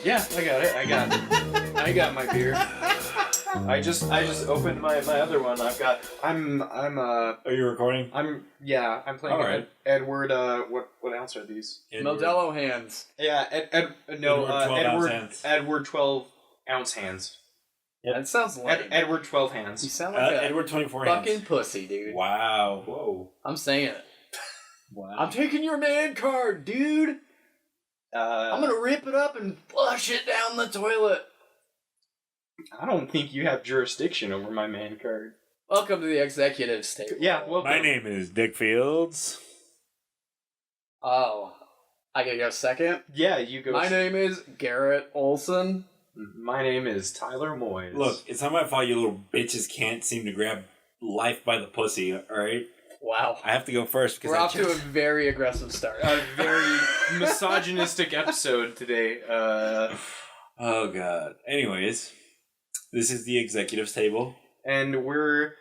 Yeah, I got it. I got my beer. I just opened my other one. Are you recording? I'm playing Alright. Edward. What ounce are these? Modelo hands. Yeah, Edward 12 ounce hands. Yep. That sounds lame. Edward 12 hands. You sound like a Edward 24 fucking hands. pussy, dude. Wow. Whoa. I'm saying it. Wow. I'm taking your man card, dude. I'm gonna rip it up and flush it down the toilet. I don't think you have jurisdiction over my man card. Welcome to the executives table. Yeah, welcome. My name is Dick Fields. Oh, I gotta go second? Yeah, you go. My name is Garrett Olson. My name is Tyler Moyes. Look, it's not my fault you little bitches can't seem to grab life by the pussy, alright? Wow. I have to go first because We're off to a very aggressive start. A very misogynistic episode today. Oh, God. Anyways, this is the executives table. And we're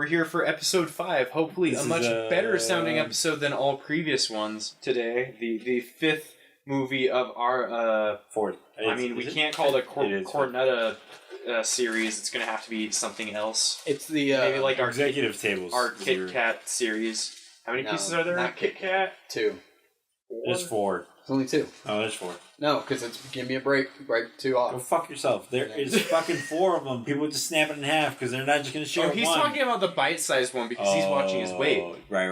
here for episode 5. Hopefully This a much is, better sounding episode than all previous ones today. The 5th movie of our... Fourth. I mean, we can't call it a Cornetta series. It's going to have to be something else. It's the... Maybe like our executive tables. Our Kit Kat series. How many pieces are there in not Kit Kat? 2. There's 4. It's only 2. Oh, there's 4. No, because it's give me a break 2 Go off. fuck yourself. There is fucking 4 of them. People just snap it in half because they're not just going to share Oh, he's one. talking about the bite-sized one because he's watching his weight. Right.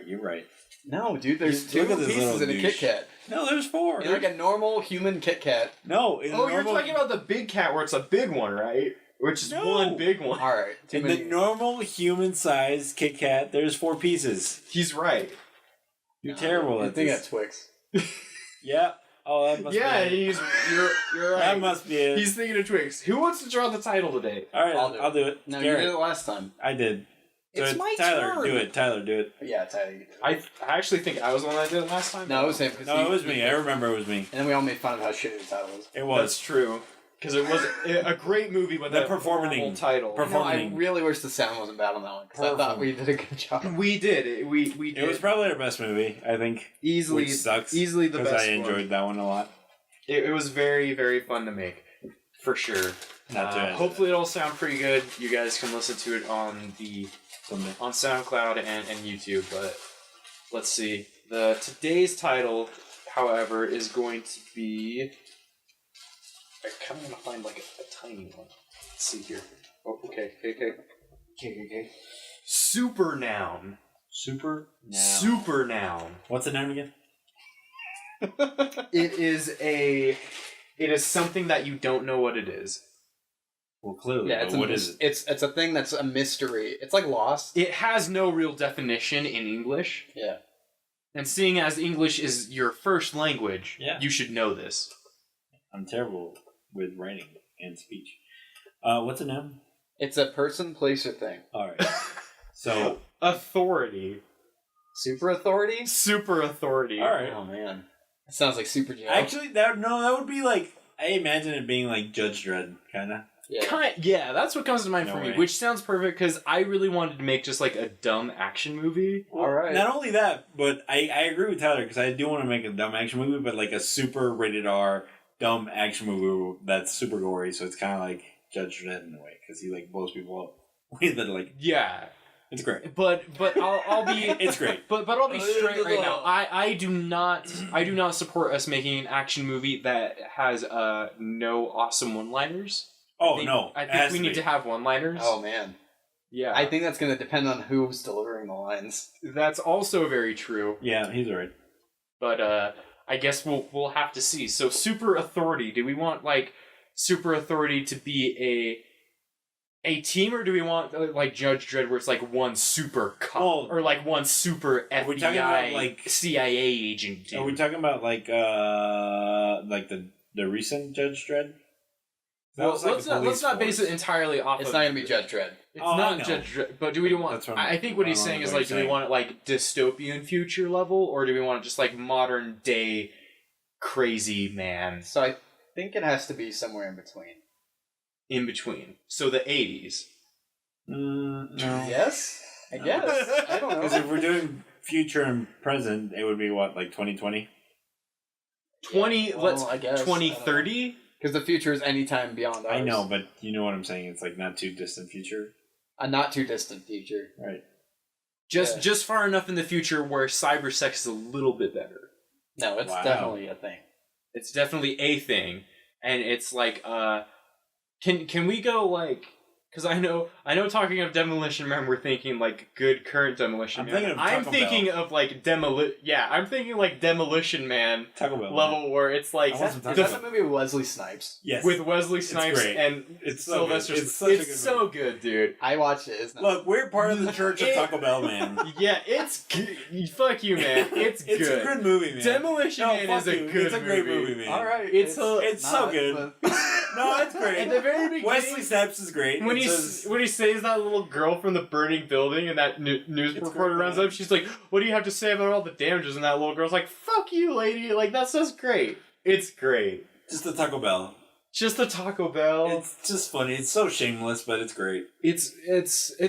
You're right. No, dude, there's Look 2 at this pieces little in a Kit douche. Kat. No, there's 4. You're like a normal human Kit Kat. No. You're talking about the big cat where it's a big one, right? Which is one big one. All right. In the normal human-sized Kit Kat, there's 4 pieces. He's right. You're terrible I at think this. that's Twix. Yeah. Oh, that must be it. You're right. That must be it. He's thinking of Twix. Who wants to draw the title today? All right, I'll do it. No, Garrett. you did it last time. I did. It's So my Tyler, turn. do it. Tyler, do it. Yeah, Tyler. You did it. I actually think I was the one that did it last time. No, it was him. No, it was me. I remember it was me. And then we all made fun of how shitty the title was. It was. That's true. Because it was a great movie with The a performing- horrible title. No, I really wish the sound wasn't bad on that one because I thought we did a good job. We did. We did. It was probably our best movie, I think. easily Which sucks. Easily the best. Because I enjoyed that one a lot. It was very, very fun to make, for sure. Not to hopefully it'll sound pretty good. You guys can listen to it on SoundCloud and YouTube. But let's see. Today's title, however, is going to be. I kind of want to find like a tiny one. Let's see here. Oh, okay. Super noun. Super noun. Super noun. What's the noun again? It is something that you don't know what it is. Well, clearly. Yeah, What is it? It's a thing that's a mystery. It's like Lost. It has no real definition in English. Yeah. And seeing as English is your first language, Yeah. you should know this. I'm terrible with writing and speech. What's a noun? It's a person, place, or thing. All right. So Authority. Super authority? Super authority. all right. Oh, man. That sounds like Super Joe. Actually, that would be like, I imagine it being like Judge Dredd, kind of. yeah. Yeah, that's what comes to mind No for me, way. which sounds perfect because I really wanted to make just like a dumb action movie. All right. Not only that, but I agree with Tyler because I do want to make a dumb action movie, but like a super rated R dumb action movie that's super gory. So it's kind of like Judge Dredd in a way because he like blows people up. That like Yeah. it's great. But I'll be It's great. But I'll be straight right now. I do not support us making an action movie that has no awesome one-liners. I think we need to have one-liners. Oh, man. Yeah. I think that's going to depend on who's delivering the lines. That's also very true. Yeah, he's right. But I guess we'll have to see. So super authority. Do we want like super authority to be a team, or do we want like Judge Dredd, where it's like one super cop or like one super we talking about, FBI like CIA agent? Dude. Are we talking about like the recent Judge Dredd? Well, let's not base it entirely off. It's of not going to be Judge Dredd. It's not Judge Dredd, but do we want? That's what I think what he's saying is like, do we want it like dystopian future level, or do we want it just like modern day crazy man? So I think it has to be somewhere in between. In between, so the 80s. No. Yes? I guess. I don't know. Because if we're doing future and present, it would be what, like 2020? I guess 2030. because the future is any time beyond ours. I know, but you know what I'm saying. It's like not too distant future. A not too distant future. Right. Just far enough in the future where cyber sex is a little bit better. No, it's definitely a thing. It's definitely a thing, and it's like can we go like, because I know talking of Demolition Man, we're thinking like good current Demolition Man. I'm thinking of like I'm thinking like Demolition Man Taco Bell level where it's like Is that the movie with Wesley Snipes? Yes. with Wesley Snipes great. and It's so Sylvester. good. It's such a good so movie. good, dude. I watched it. It's not. Look, we're part of the church of Taco Bell, man. Yeah, it's good. Fuck you, man. It's good. It's a good movie, man. Demolition Man is a good movie. It's a great movie, man. All right, It's not, so good. but- No, it's great. At the very beginning, Wesley Snipes is great. when he saves that little girl from the burning building, and that news reporter great, runs man. up, she's like, "What do you have to say about all the damages?" And that little girl's like, "Fuck you, lady!" Like that's just great. It's great. Just the Taco Bell. Just the Taco Bell. It's just funny. It's so shameless, but it's great. It's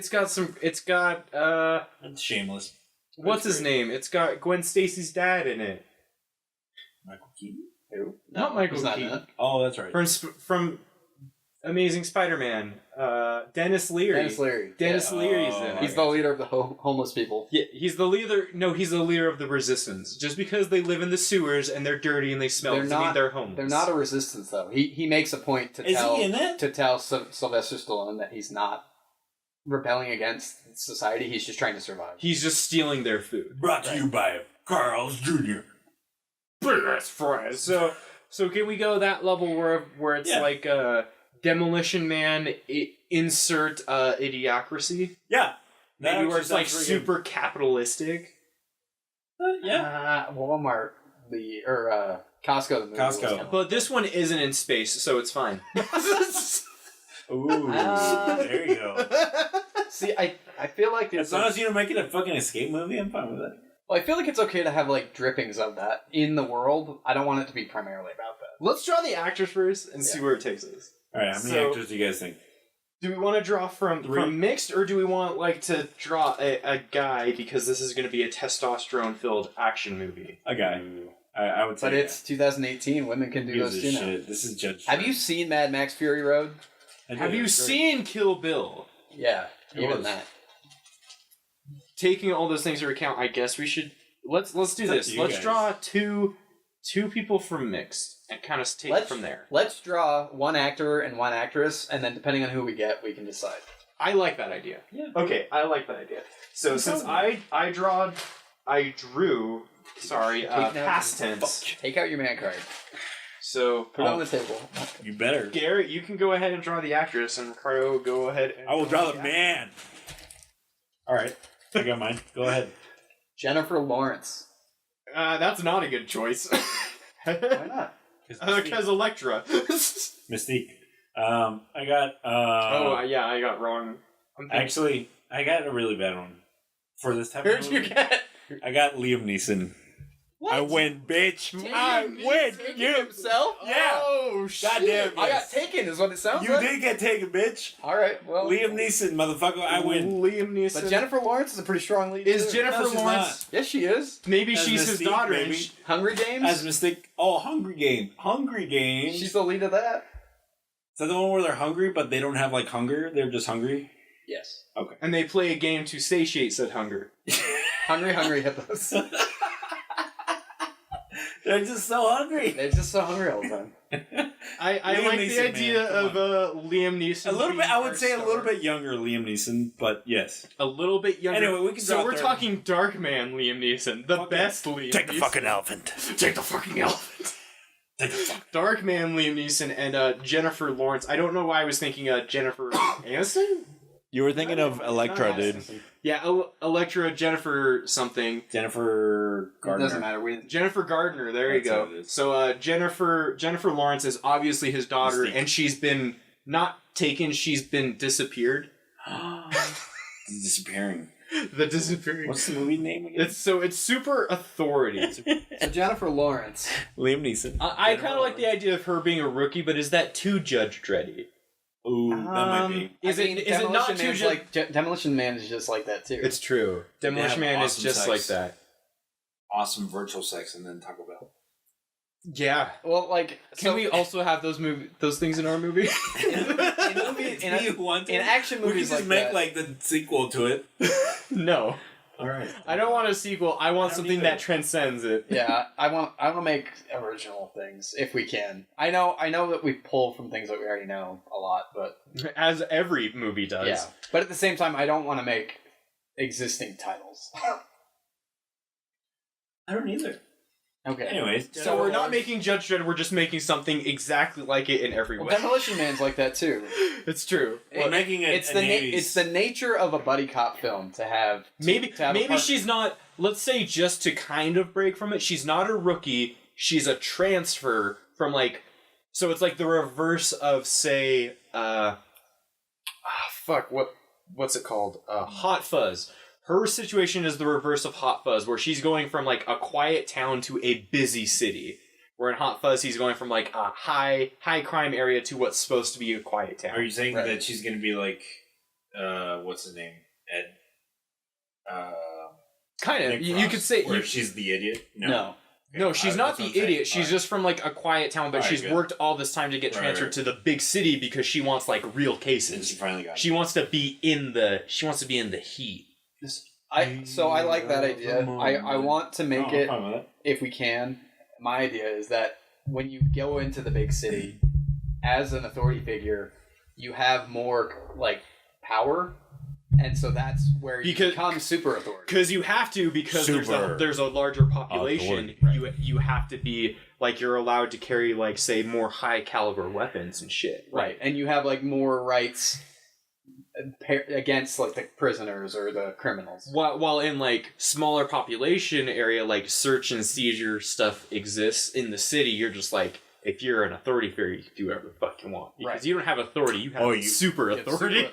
got It's shameless. what's his name? It's got Gwen Stacy's dad in it. Michael Keaton? Who? Not Michael he's not Keaton. in it. Oh, that's right. From Amazing Spider-Man. Dennis Leary. Dennis Yeah. Leary's in it. He's the leader of the homeless people. Yeah, he's the leader. No, he's the leader of the resistance. Just because they live in the sewers and they're dirty and they smell doesn't mean they're homeless. They're not a resistance, though. He makes a point to Is tell he in it? to tell Sylvester Stallone that he's not rebelling against society. He's just trying to survive. He's just stealing their food. Brought to you by Carl's Jr. Best friends. So can we go that level where it's like Demolition Man insert idiocracy? Yeah. Maybe where it's like super capitalistic. Walmart Costco. The movie Costco. But this one isn't in space, so it's fine. Ooh, there you go. See, I feel like As long as you don't make it a fucking escape movie, I'm fine with it. Well, I feel like it's okay to have like drippings of that in the world. I don't want it to be primarily about that. Let's draw the actors first and see where it takes us. All right, how many actors do you guys think? Do we want to draw from mixed, or do we want like to draw a guy because this is going to be a testosterone-filled action movie? A guy. I would say. But it's 2018. Women can do those too now. Shit. This is Judge. Have you seen Mad Max Fury Road? Have you seen Kill Bill? Yeah, even was. that. Taking all those things into account, I guess we should let's do It's up this. to you Let's guys. draw two people from mixed and kind of take it from there. Let's draw one actor and one actress, and then depending on who we get, we can decide. I like that idea. Yeah. Okay, I like that idea. So since I drew past tense. Take out your man card. So Put it on the table. You better. Garrett, you can go ahead and draw the actress, and Ricardo, go ahead. And I will draw the man. All right, I got mine. Go ahead. Jennifer Lawrence. That's not a good choice. Why not? Because Elektra. Mystique. I got. Yeah, I got wrong. Actually, I got a really bad one for this type Who'd of you movie. get? I got Liam Neeson. What? I win, bitch. I win. You himself? Yeah. Oh shit! Goddamn. I yes. got taken, is what it sounds You like. did get taken, bitch. All right, well. Liam Neeson, motherfucker. I win. Liam Neeson. But Jennifer Lawrence is a pretty strong lead. Is too. Jennifer No, she's Lawrence? Yes, she is. Maybe As she's his Mystique, daughter. maybe. Hungry Games. As Mystique. Oh, Hungry Game. Hungry Games. She's the lead of that. Is that the one where they're hungry, but they don't have like hunger? They're just hungry. Yes. Okay. And they play a game to satiate said hunger. Hungry hippos. They're just so hungry. They're just so hungry all the time. I Liam like Neeson, the idea man, of Liam Neeson. A little being bit. I our would say a star. little bit younger Liam Neeson, but yes. A little bit younger. Anyway, we can So draw we're third. talking Dark Man Liam Neeson, the Okay. best Liam. Take the Neeson. fucking elephant. Take the fucking elephant. Take the fuck. Dark Man Liam Neeson and Jennifer Lawrence. I don't know why I was thinking Jennifer Aniston. You were thinking of Elektra, dude. Yeah, Elektra, Jennifer something. Jennifer It Gardner. doesn't matter. Jennifer Gardner, there That's you how go. it is. So Jennifer Lawrence is obviously his daughter, Mystique. and she's been not taken, she's been disappeared. He's disappearing. The disappearing. What's the movie name again? It's super authority. So Jennifer Lawrence. Liam Neeson. I kind of like the idea of her being a rookie, but is that too Judge Dreddy? Ooh, that might be. Is it not too Man's like Demolition Man is just like that too. It's true. Demolition They have Man is awesome just sex. like that. Awesome virtual sex and then Taco Bell. Yeah. Well, like, Can we also have those things in our movie? in action We movies can just like make that, like the sequel to it. No. All right. I don't want a sequel. I want something either. that transcends it. yeah, I want to make original things if we can. I know that we pull from things that we already know a lot, but As every movie does. yeah. But at the same time, I don't want to make existing titles. I don't either. Okay. Anyways, So we're not making Judge Dredd, we're just making something exactly like it in every Well, way. Demolition Man's like that too. It's true. We're making it. It's the nature of a buddy cop film to have. Maybe to have a part- she's not, let's say just to kind of break from it, she's not a rookie, she's a transfer from like, so it's like the reverse of say, what's it called? Hot Fuzz. Her situation is the reverse of Hot Fuzz, where she's going from like a quiet town to a busy city. Where in Hot Fuzz, he's going from like a high crime area to what's supposed to be a quiet town. Are you saying that she's gonna be like, what's his name? Ed. Kind of. Nick You Frost, could say where she's the idiot. No. No, she's not the idiot. She's just from like a quiet town, but Alright, she's good. worked all this time to get transferred to the big city because she wants like real And cases. she finally got. She wants to be in the heat. I like that idea. I want to make it, fine with it. if we can. My idea is that when you go into the big city as an authority figure, you have more like power, and so that's where you become super authority. Because you have to, because there's a larger population. You have to be like, you're allowed to carry like, say, more high caliber weapons and shit. Right, and you have like more rights against like the prisoners or the criminals. While in like smaller population area, like search and seizure stuff exists in the city, you're just like, if you're an authority figure, you can do whatever the fuck you want. Because you don't have authority, you have super authority.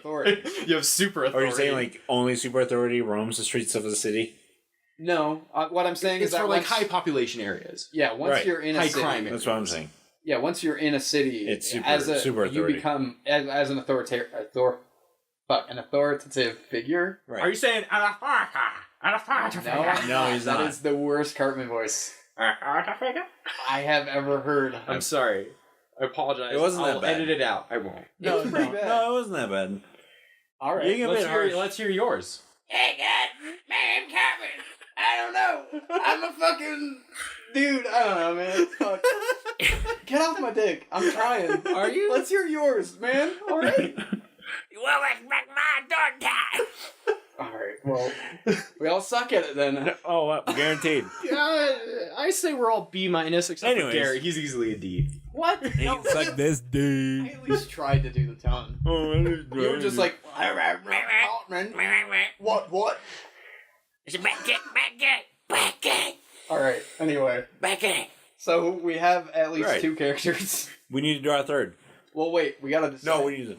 You have super authority. Are you saying like only super authority roams the streets of the city? No, what I'm saying is it's that for like high population areas. Yeah, once you're in a high city, crime. That's what I'm saying. Yeah, once you're in a city, It's super authority. You become as an an authoritative figure. Right. Are you saying an authority? No, he's not. That is the worst Cartman voice I have ever heard. I'm sorry. I apologize. It wasn't that I'll bad. edit it out. I won't. No, it's pretty bad. No, it wasn't that bad. All right, Let's hear yours. Hey guys, man, Cartman. I don't know. I'm a fucking dude. I don't know, man. Fuck. Get off my dick. I'm trying. Are you? Let's hear yours, man. All right. Well, let's make my dog die. All right. Well, we all suck at it then. Oh, guaranteed. Yeah, I say we're all B minus except Anyways. for Gary. He's easily a D. What? No, It's like this I dude. at least tried to do the tone. You were just like, Cartman. What? It's back it. All right. Anyway, Back it. so we have at least Right. 2 characters. We need to draw a third. Well, wait. We gotta decide. No, we need to.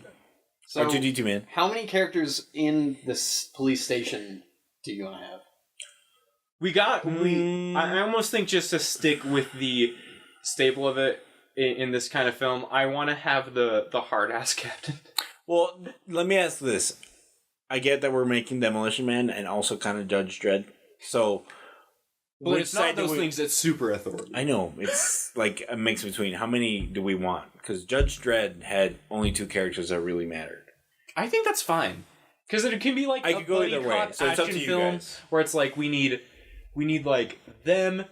So, R2D2, man. how many characters in this police station do you want to have? I almost think just to stick with the staple of it in this kind of film, I want to have the hard ass captain. Well, let me ask this. I get that we're making Demolition Man and also kind of Judge Dredd. So, But which it's not side do those we- things that's super authority. I know. It's like a mix between how many do we want? Because Judge Dredd had only 2 characters that really mattered. I think that's fine. Because it can be like I a could go buddy either way. cop So it's up action to you film guys. where it's like we need like them,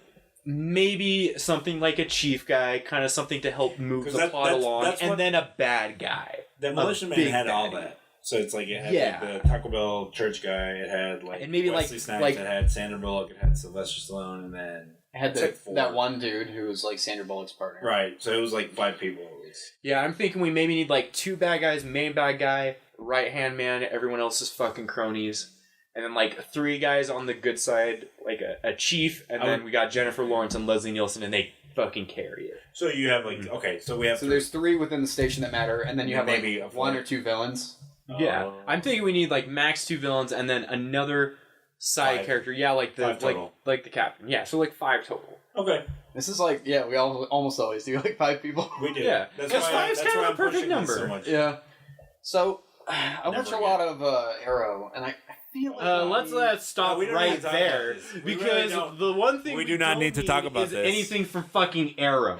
maybe something like a chief guy, kind of something to help move 'Cause the plot along, that's and what- then a bad guy. Demolition A Man big had all bad. that. So it's like it had Yeah. like the Taco Bell church guy. It had like And maybe Wesley like- Snipes. like- it had Sandra Bullock. It had Sylvester Stallone, and then I had It's like 4. that one dude who was like Sandra Bullock's partner. right. So it was like 5 people at least. Yeah, I'm thinking we maybe need like 2 bad guys, main bad guy, right hand man, everyone else is fucking cronies. And then like 3 guys on the good side, like a chief, and then we got Jennifer Lawrence and Leslie Nielsen, and they fucking carry it. So you have like okay. So we have So there's 3 within the station that matter, and then you have Maybe like a 1 fourth. or 2 villains. Yeah, I'm thinking we need like max 2 villains, and then another side 5. character. Yeah, like the 5 total. like the captain. Yeah, so like 5 total. okay. This is like, yeah, we almost always do like 5 people. We do. Yeah. That's Because why, 5's that's kind why of I'm a perfect pushing this number. so much. Yeah. So I watch Never a lot of Arrow, and I Let's stop we don't need right to talk there about this. We really because don't. the one thing We do not don't need to talk about is this. anything from fucking Arrow.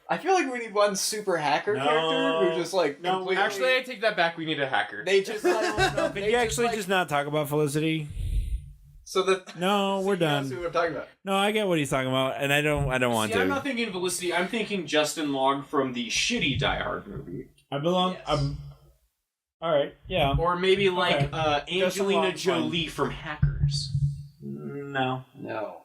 I feel like we need one super hacker character who just like completely. Actually, I take that back. We need a hacker. They just like, Can you actually just not talk about Felicity? so that No, we're you know done. what I'm talking about. No, I get what he's talking about, and I don't want See, to. I'm not thinking Felicity. I'm thinking Justin Long from the shitty Die Hard movie, I belong. Yes. I'm. All right. Yeah. or maybe like Okay. Angelina Long's fine. Jolie from Hackers. No. No,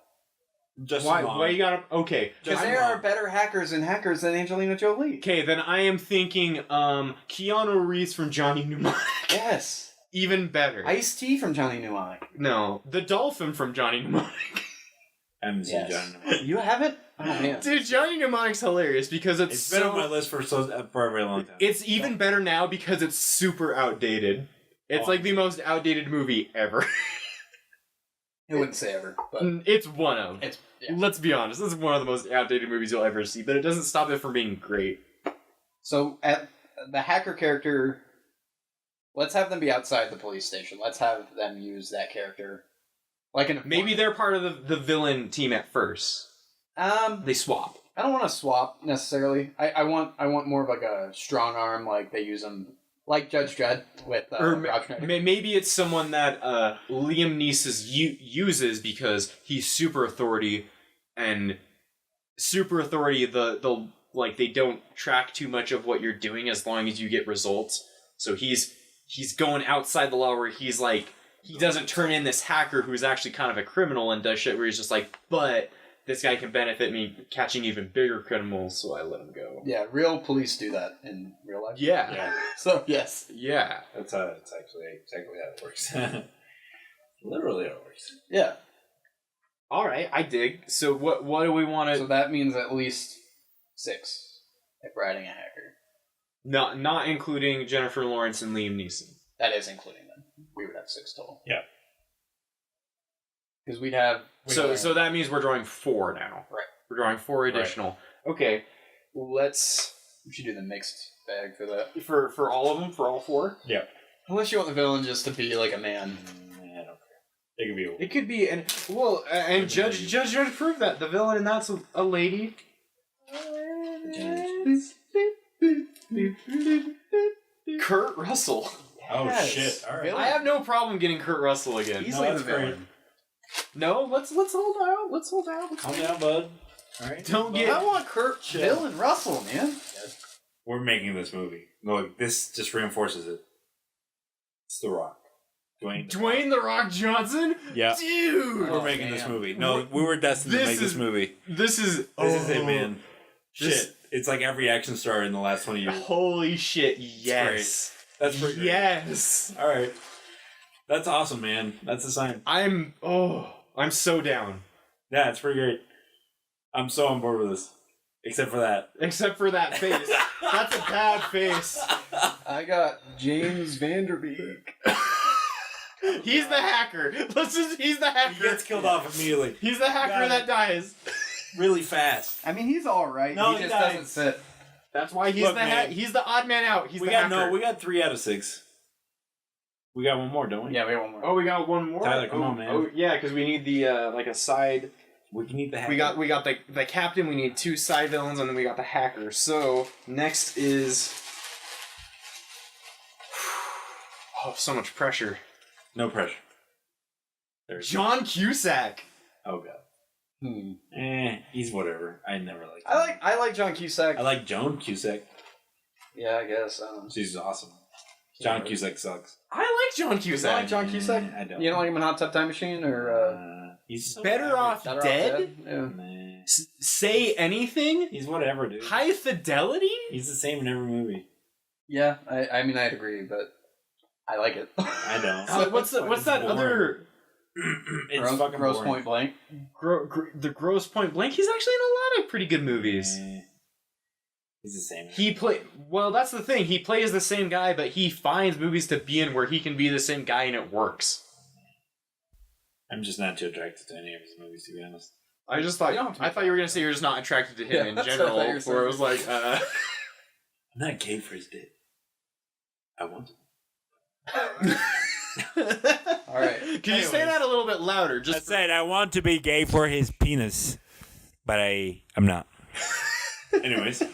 Just Why you gotta? Okay, because I'm there wrong. are better hackers and hackers than Angelina Jolie. okay. Then I am thinking Keanu Reeves from Johnny Mnemonic. Yes, Even better. Ice-T from Johnny Mnemonic. No, the dolphin from Johnny Mnemonic. I haven't seen Yes. John. You haven't? Oh man, Dude, Johnny Mnemonic's hilarious because It's been on my list for a very long time. It's even better now because it's super outdated. It's like the most outdated movie ever. I wouldn't say ever, but It's one of. it's yeah. Let's be honest, this is one of the most outdated movies you'll ever see, but it doesn't stop it from being great. So at the hacker character, let's have them be outside the police station. Let's have them use that character, like an Maybe they're part of the villain team at first. They swap. I don't want to swap necessarily. I want more of like a strong arm, like they use them, like Judge Dredd with Or Rob Schneider. maybe it's someone that Liam Neeson uses because he's super authority, and super authority the like they don't track too much of what you're doing as long as you get results. So he's going outside the law where he's like he doesn't turn in this hacker who's actually kind of a criminal and does shit where he's just like, but this guy can benefit me catching even bigger criminals, so I let him go. Yeah, real police do that in real life. Yeah. Yeah. So yes, Yeah. That's actually exactly how it works. Literally how it works. yeah. All right, I dig. So what do we want So to? that means at least 6 if we're adding a hacker. Not including Jennifer Lawrence and Liam Neeson. That is including them. We would have 6 total. Yeah. Because we'd have. So that means we're drawing 4 now. Right. We're drawing 4 additional. Okay. Let's We should do the mixed bag for that. for all of them, for all 4. Yeah. Unless you want the villain just to be like a man. I don't care. It could be. It could be and Judge proved that the villain in that's a lady. Kurt Russell. Oh Yes. shit! All right. Really? I have no problem getting Kurt Russell again. Easily that's the villain. great. No, let's hold out. Let's hold out. Calm down, bud. All right. Don't But get. I want Kurt Chill. Villain Russell, man. We're making this movie. Look, this just reinforces it. It's The Rock. Dwayne the Rock Johnson? Yeah. Dude! We're making man. this movie. No, we were destined to This make this is- movie. This is This is it, man. This- Shit. It's like every action star in the last 20 years. Holy shit, yes. That's pretty great. Yes. All right. That's awesome, man. That's a sign. I'm so down. Yeah, it's pretty great. I'm so on board with this. Except for that. Except for that face. That's a bad face. I got James Vanderbeek. He's the hacker. He's the hacker. He gets killed off immediately. He's the hacker Got it. that dies. Really fast. I mean, he's all right. No, he he just died. doesn't sit. That's why he's Look, the man. he's the odd man out. He's We the got hacker. we got 3 out of 6. We got one more, don't we? Yeah, we have one more. Oh, we got one more. Tyler, come on, man. Oh, yeah, because we need the like a side. We can eat the hacker. We got the captain. We need 2 side villains, and then we got the hacker. So next is so much pressure. No pressure. There's John Cusack. Oh god. He's whatever. I never liked him. I like John Cusack. I like Joan Cusack. Yeah, I guess. She's awesome. John Cusack sucks. I like John You Cusack. don't like John Cusack? I don't. You don't like him in Hot Tub Time Machine or He's so Better average. Off Better Off Dead? Yeah. Nah. Say anything. He's whatever, dude. High Fidelity. He's the same in every movie. Yeah, I mean I'd agree, but I like it. I don't. What's that It's other? It's fucking Gross boring. Point Blank. The Gross Point Blank. He's actually in a lot of pretty good movies. He's the same. He play well. That's the thing. He plays the same guy, but he finds movies to be in where he can be the same guy and it works. I'm just not too attracted to any of his movies, to be honest. I just thought. You don't have to be I thought you were gonna say you're just not attracted to him Yeah, in that's what I general. thought you were saying. Where it was like, I'm not gay for his dick. I want All right. Can you say that a little bit louder? I Just said I want to be gay for his penis, but I'm not. Anyways, All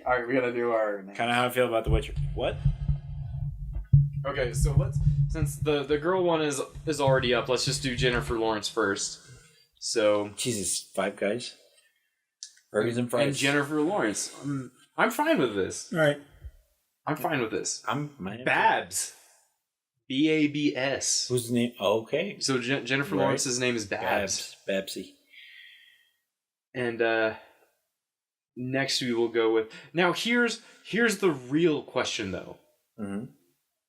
right, we gotta do our. kind of how I feel about The Witcher. What? okay. So let's since the girl one is already up. Let's just do Jennifer Lawrence first. So Jesus, 5 guys. Burgers and fries. and Jennifer Lawrence. I'm fine with this. All right. I'm fine with this. I'm Babs. Babs. Who's the name? Oh, okay. So Jennifer Right. Lawrence's name is Babs. Babsy. And next we will go with now. Here's the real question though, Mm-hmm.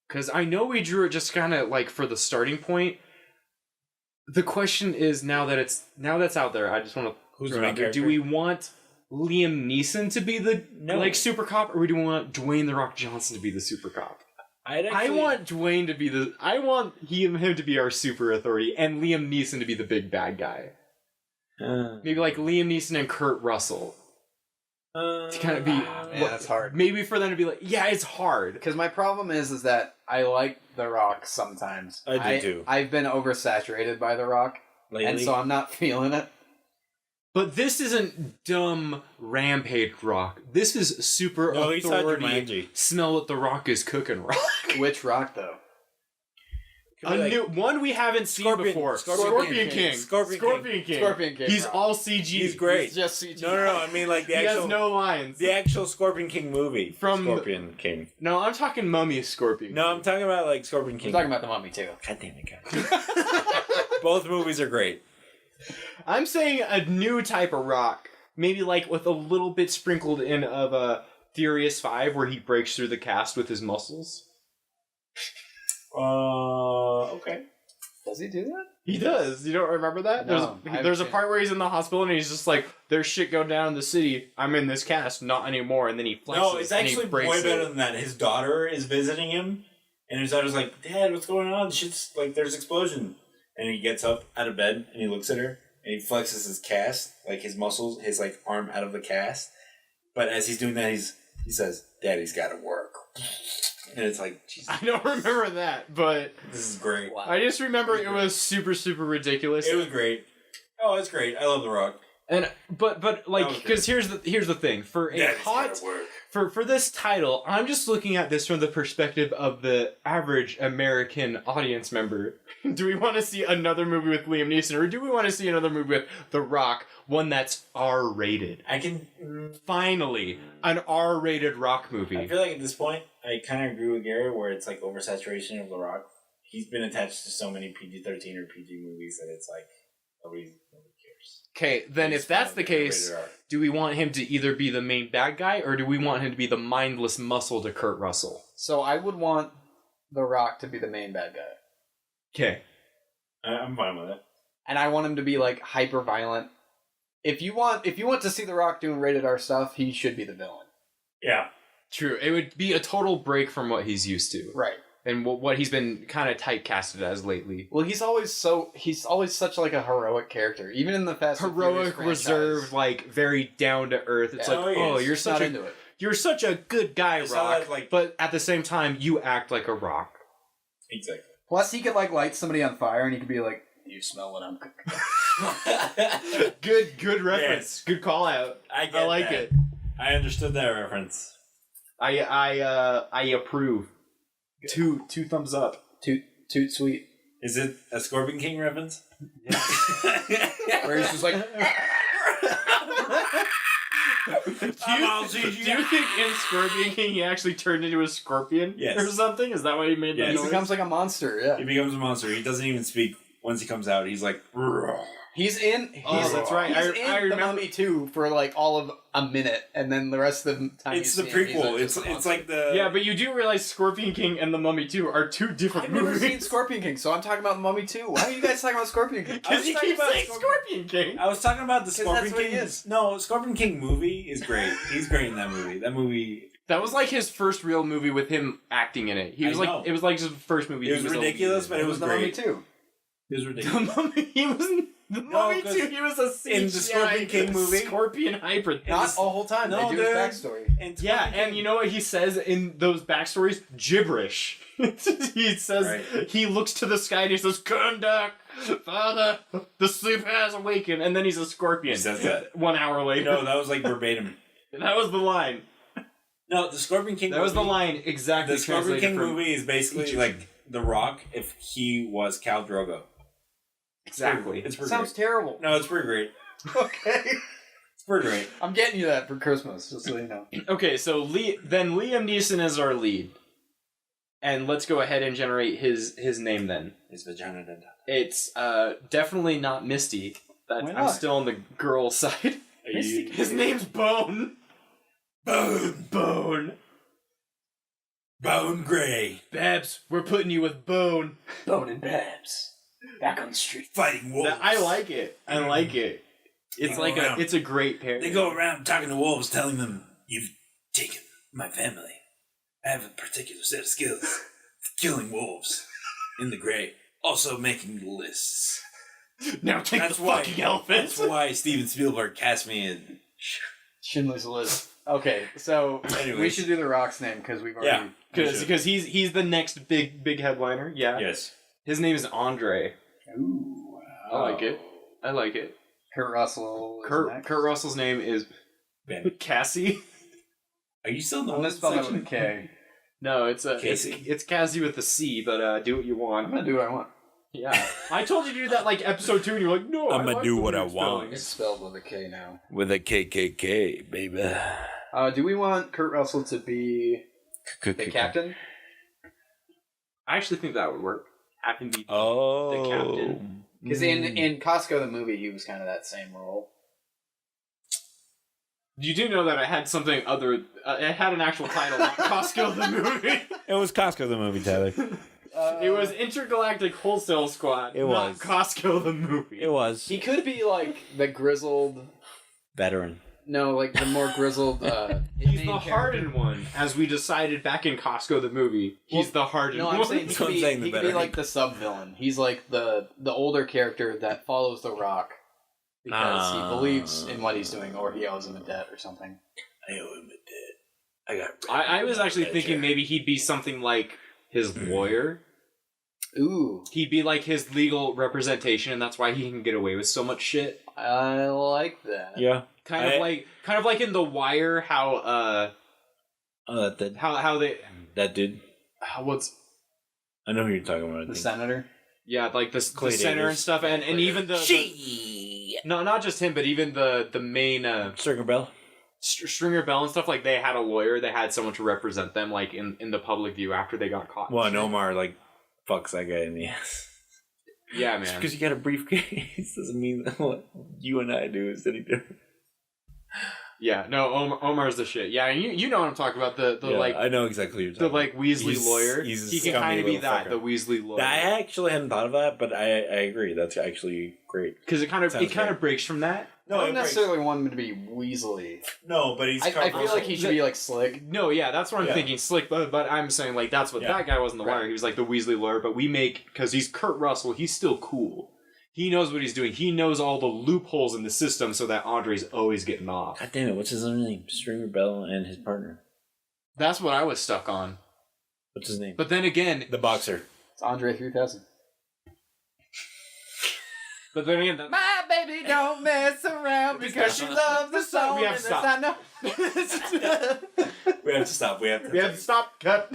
because I know we drew it just kind of like for the starting point. The question is now that's out there. I just want to Who's throw the it main out there. character? Do we want Liam Neeson to be the like super cop, or do we want Dwayne the Rock Johnson to be the super cop? I want Dwayne to be I want him to be our super authority, and Liam Neeson to be the big bad guy. Maybe like Liam Neeson and Kurt Russell. To kind of be... Yeah, that's hard. Maybe for them to be like, yeah, it's hard. Because my problem is that I like The Rock sometimes. I do too. I've been oversaturated by The Rock, Lately? and so I'm not feeling it. But this isn't dumb rampage Rock. This is super No, he's not authority. Jumanji. Smell what the Rock is cooking Rock. Which Rock, though? A new one we haven't seen before. Scorpion King. Scorpion King. Scorpion King. He's Rock. all CG. He's great. He's just CG. No. I mean, like the He actual. has no lines. The actual Scorpion King movie. From- Scorpion King. No, I'm talking Mummy Scorpion. No, I'm talking about like Scorpion We're King. talking about the Mummy, too. God damn it, guys. Both movies are great. I'm saying a new type of Rock. Maybe like with a little bit sprinkled in of a Furious 5 where he breaks through the cast with his muscles. Okay. Does he do that? He does. You don't remember that? No, I haven't there's a seen part where he's in the hospital and he's just like, "There's shit going down in the city. I'm in this cast, not anymore." And then he flexes. No, it's and he actually breaks way it. better than that. His daughter is visiting him, and his daughter's like, "Dad, what's going on? Shit's like, there's explosion." And he gets up out of bed and he looks at her and he flexes his cast, like his muscles, his like arm out of the cast. But as he's doing that, he says, "Daddy's got to work." And it's like, Jesus, I don't remember that, but this is great. Wow. I just remember it was super, super ridiculous. It was great. Oh, it's great. I love The Rock. And but like, was because here's the thing for a Daddy's hot gotta work. for this title, I'm just looking at this from the perspective of the average American audience member. Do we want to see another movie with Liam Neeson, or do we want to see another movie with The Rock, one that's R-rated? I can. Finally, an R-rated Rock movie. I feel like at this point, I kind of agree with Gary, where it's like oversaturation of The Rock. He's been attached to so many PG-13 or PG movies that it's like nobody cares. Okay, then if that's the case, Rated R. do we want him to either be the main bad guy, or do we want him to be the mindless muscle to Kurt Russell? So I would want The Rock to be the main bad guy. Okay. I'm fine with it. And I want him to be, like, hyper violent. If you want to see The Rock doing rated R stuff, he should be the villain. Yeah. True. It would be a total break from what he's used to. Right. And what he's been kind of typecasted as lately. Well, he's always such like a heroic character, even in the Fast and Heroic, Furious reserved, franchise. like very down to earth. It's Yeah. like, Oh, oh, yes. you're Just not such a into it. you're such a good guy, I saw Rock. that, like- But at the same time, you act like a rock. Exactly. Plus, he could like light somebody on fire, and he could be like, "You smell what I'm cooking." Good reference. Yes. Good call out. I like that. it. I understood that reference. I approve. Two thumbs up. Toot sweet. Is it a Scorpion King reference? Where he's just like, Do you think in Scorpion King he actually turned into a scorpion? Yes. Or something? Is that why he made that he noise? becomes like a monster. Yeah. He becomes a monster. He doesn't even speak. Once he comes out, he's like, "Roar." He's in. Oh, that's right. He's I in the remember- Mummy 2 for like all of a minute, and then the rest of the time It's you the see him, he's prequel. like It's just a it's monster. like the Yeah, but you do realize Scorpion King and The Mummy 2 are two different I've never movies. seen Scorpion King, so I'm talking about Mummy 2. Why are you guys talking about Scorpion King? I Because was you talking keep about saying Scorpion King. I was talking about the 'Cause Scorpion that's what he King. is. No, Scorpion King movie is great. He's great in that movie. That movie. That was like his first real movie with him acting in it. He was I know. it was like his first movie. It was he a ridiculous, lead but it was the Mummy great. 2. It was in. ridiculous. The Mummy. The No, Mummy 2, he was a CGI in the Scorpion King movie. Scorpion hybrid. Not the whole time. No, they do his dude. backstory. And Yeah, Scorpion and King- you know what he says in those backstories? Gibberish. He says, Right. he looks to the sky and he says, "Conduct, Father, the sleep has awakened," and then he's a scorpion. He says that. 1 hour later. No, that was like verbatim. That was the line. No, the Scorpion King. That was the line exactly The Scorpion translated King from... movie is basically Egypt. like The Rock if he was Khal Drogo. Exactly. It's pretty Sounds great. terrible. No, it's pretty great. Okay. It's pretty great. I'm getting you that for Christmas, just so you know. Okay, so then Liam Neeson is our lead. And let's go ahead and generate his name then. His vagina did. It's definitely not Misty. Why I'm not? still on the girl side. Misty. His name's Bone. Bone. Bone Gray. Babs, we're putting you with Bone. Bone and Babs. Back on the street. Fighting wolves. I like it. I like it. It's They like go a around. it's a great pair. They go around talking to wolves, telling them, "You've taken my family. I have a particular set of skills. Killing wolves in the gray. Also making lists." Now take That's the why- fucking elephant. That's why Steven Spielberg cast me in. Schindler's List. Okay, so Anyways. we should do The Rock's name because we've already... Yeah. Because he's the next big headliner. Yeah. Yes. His name is Andre. Ooh, I like it. I like it. Kurt Russell. is next. Kurt Russell's name is Ben. Cassie. Are you still in the I'm gonna women's spell that section? with a K. No, it's Casey. it's Cassie with the C, but do what you I'm want. gonna do what I want. Yeah. I told you to do that like episode 2 and you're like, no, I'ma I like do the what way I you're want. spelling It's it. spelled with a K now. With a KKK, baby. Do we want Kurt Russell to be the captain? I actually think that would work. Have him be Oh. the captain. Because in Costco the movie, he was kind of that same role. You do know that I had something other. I had an actual title, not Costco the movie. It was Costco the movie, Tyler. It was Intergalactic Wholesale Squad. It not was. Costco the movie. was. He could be like the grizzled. Veteran. No, like the more grizzled. He's main the character. hardened one, as we decided back in Costco the movie. He's the hardened No, one. I'm saying he That's could what I'm be, saying, the he could be veteran. like the sub villain. He's like the older character that follows the Rock because he believes in what he's doing, or he owes him a debt or something. I owe him a debt. I was actually thinking maybe he'd be something like his lawyer. Ooh, He'd be like his legal representation, and that's why he can get away with so much shit. I like that. Yeah. Kind of like in The Wire, how Oh, that how they that dude. what's I know who you're talking about. I The think. senator. yeah, like the Clay center and Davis. stuff, and even no, not just him, but even the main Stringer Bell. Stringer Bell and stuff. Like they had a lawyer, they had someone to represent them, like in the public view after they got caught. Well, and Omar like fucks that guy in the ass. Yeah, Just man. because you got a briefcase doesn't mean that what you and I do is any different. Yeah, no, Omar's the shit. Yeah, and you know what I'm talking about. The Yeah, like I know exactly what you're the talking like Weasley He's- lawyer. he's a He can scummy kind of be little that, fucker. the Weasley lawyer. I actually hadn't thought of that, but I agree. That's actually great. Because it kind of Sounds great. breaks from that. I don't necessarily want him to be Weasley. No, but he's. I feel like he should be like slick. No, yeah, that's what I'm Yeah. thinking. Slick, but I'm saying like that's what Yeah. that guy was in the Right. Wire. He was like the Weasley lawyer, but we make because he's Kurt Russell. He's still cool. He knows what he's doing. He knows all the loopholes in the system, so that Andre's always getting off. God damn it! What's his other name? Stringer Bell and his partner. That's what I was stuck on. What's his name? But then again, The boxer. It's Andre 3000. but then again, My baby don't mess around because she loves the song. We have to stop. We have to stop. We have to. we have to stop. Cut.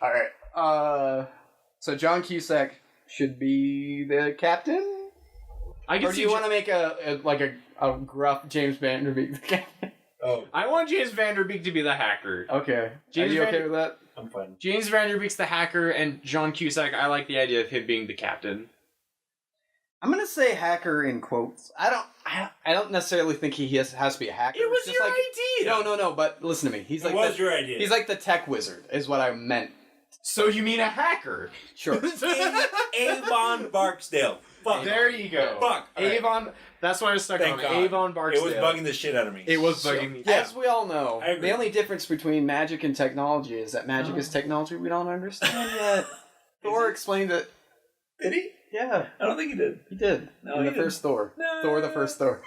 All right. So John Cusack should be the captain, I can or do see. you want to make a gruff James Vanderbeek the captain? Oh, I want James Vanderbeek to be the hacker. Okay. James Are you okay Van- with that? I'm fine. James Vanderbeek's the hacker, and John Cusack. I like the idea of him being the captain. I'm gonna say hacker in quotes. I don't necessarily think he has to be a hacker. It was It's just your like, idea. No. But listen to me. He's It like was the, your idea. he's like the tech wizard, is what I meant. So you mean a hacker? Sure. Avon Barksdale. Fuck. There you go. Fuck. Avon. That's why I was stuck Thank on God. Avon It Barksdale. was bugging the shit out of me. It was bugging me. As we all know, I agree. the only difference between magic and technology is that magic is technology we don't understand yet. Thor explained it. Did he? Yeah, I don't think he did. he did. No, in he the first Thor. No. Thor the first Thor.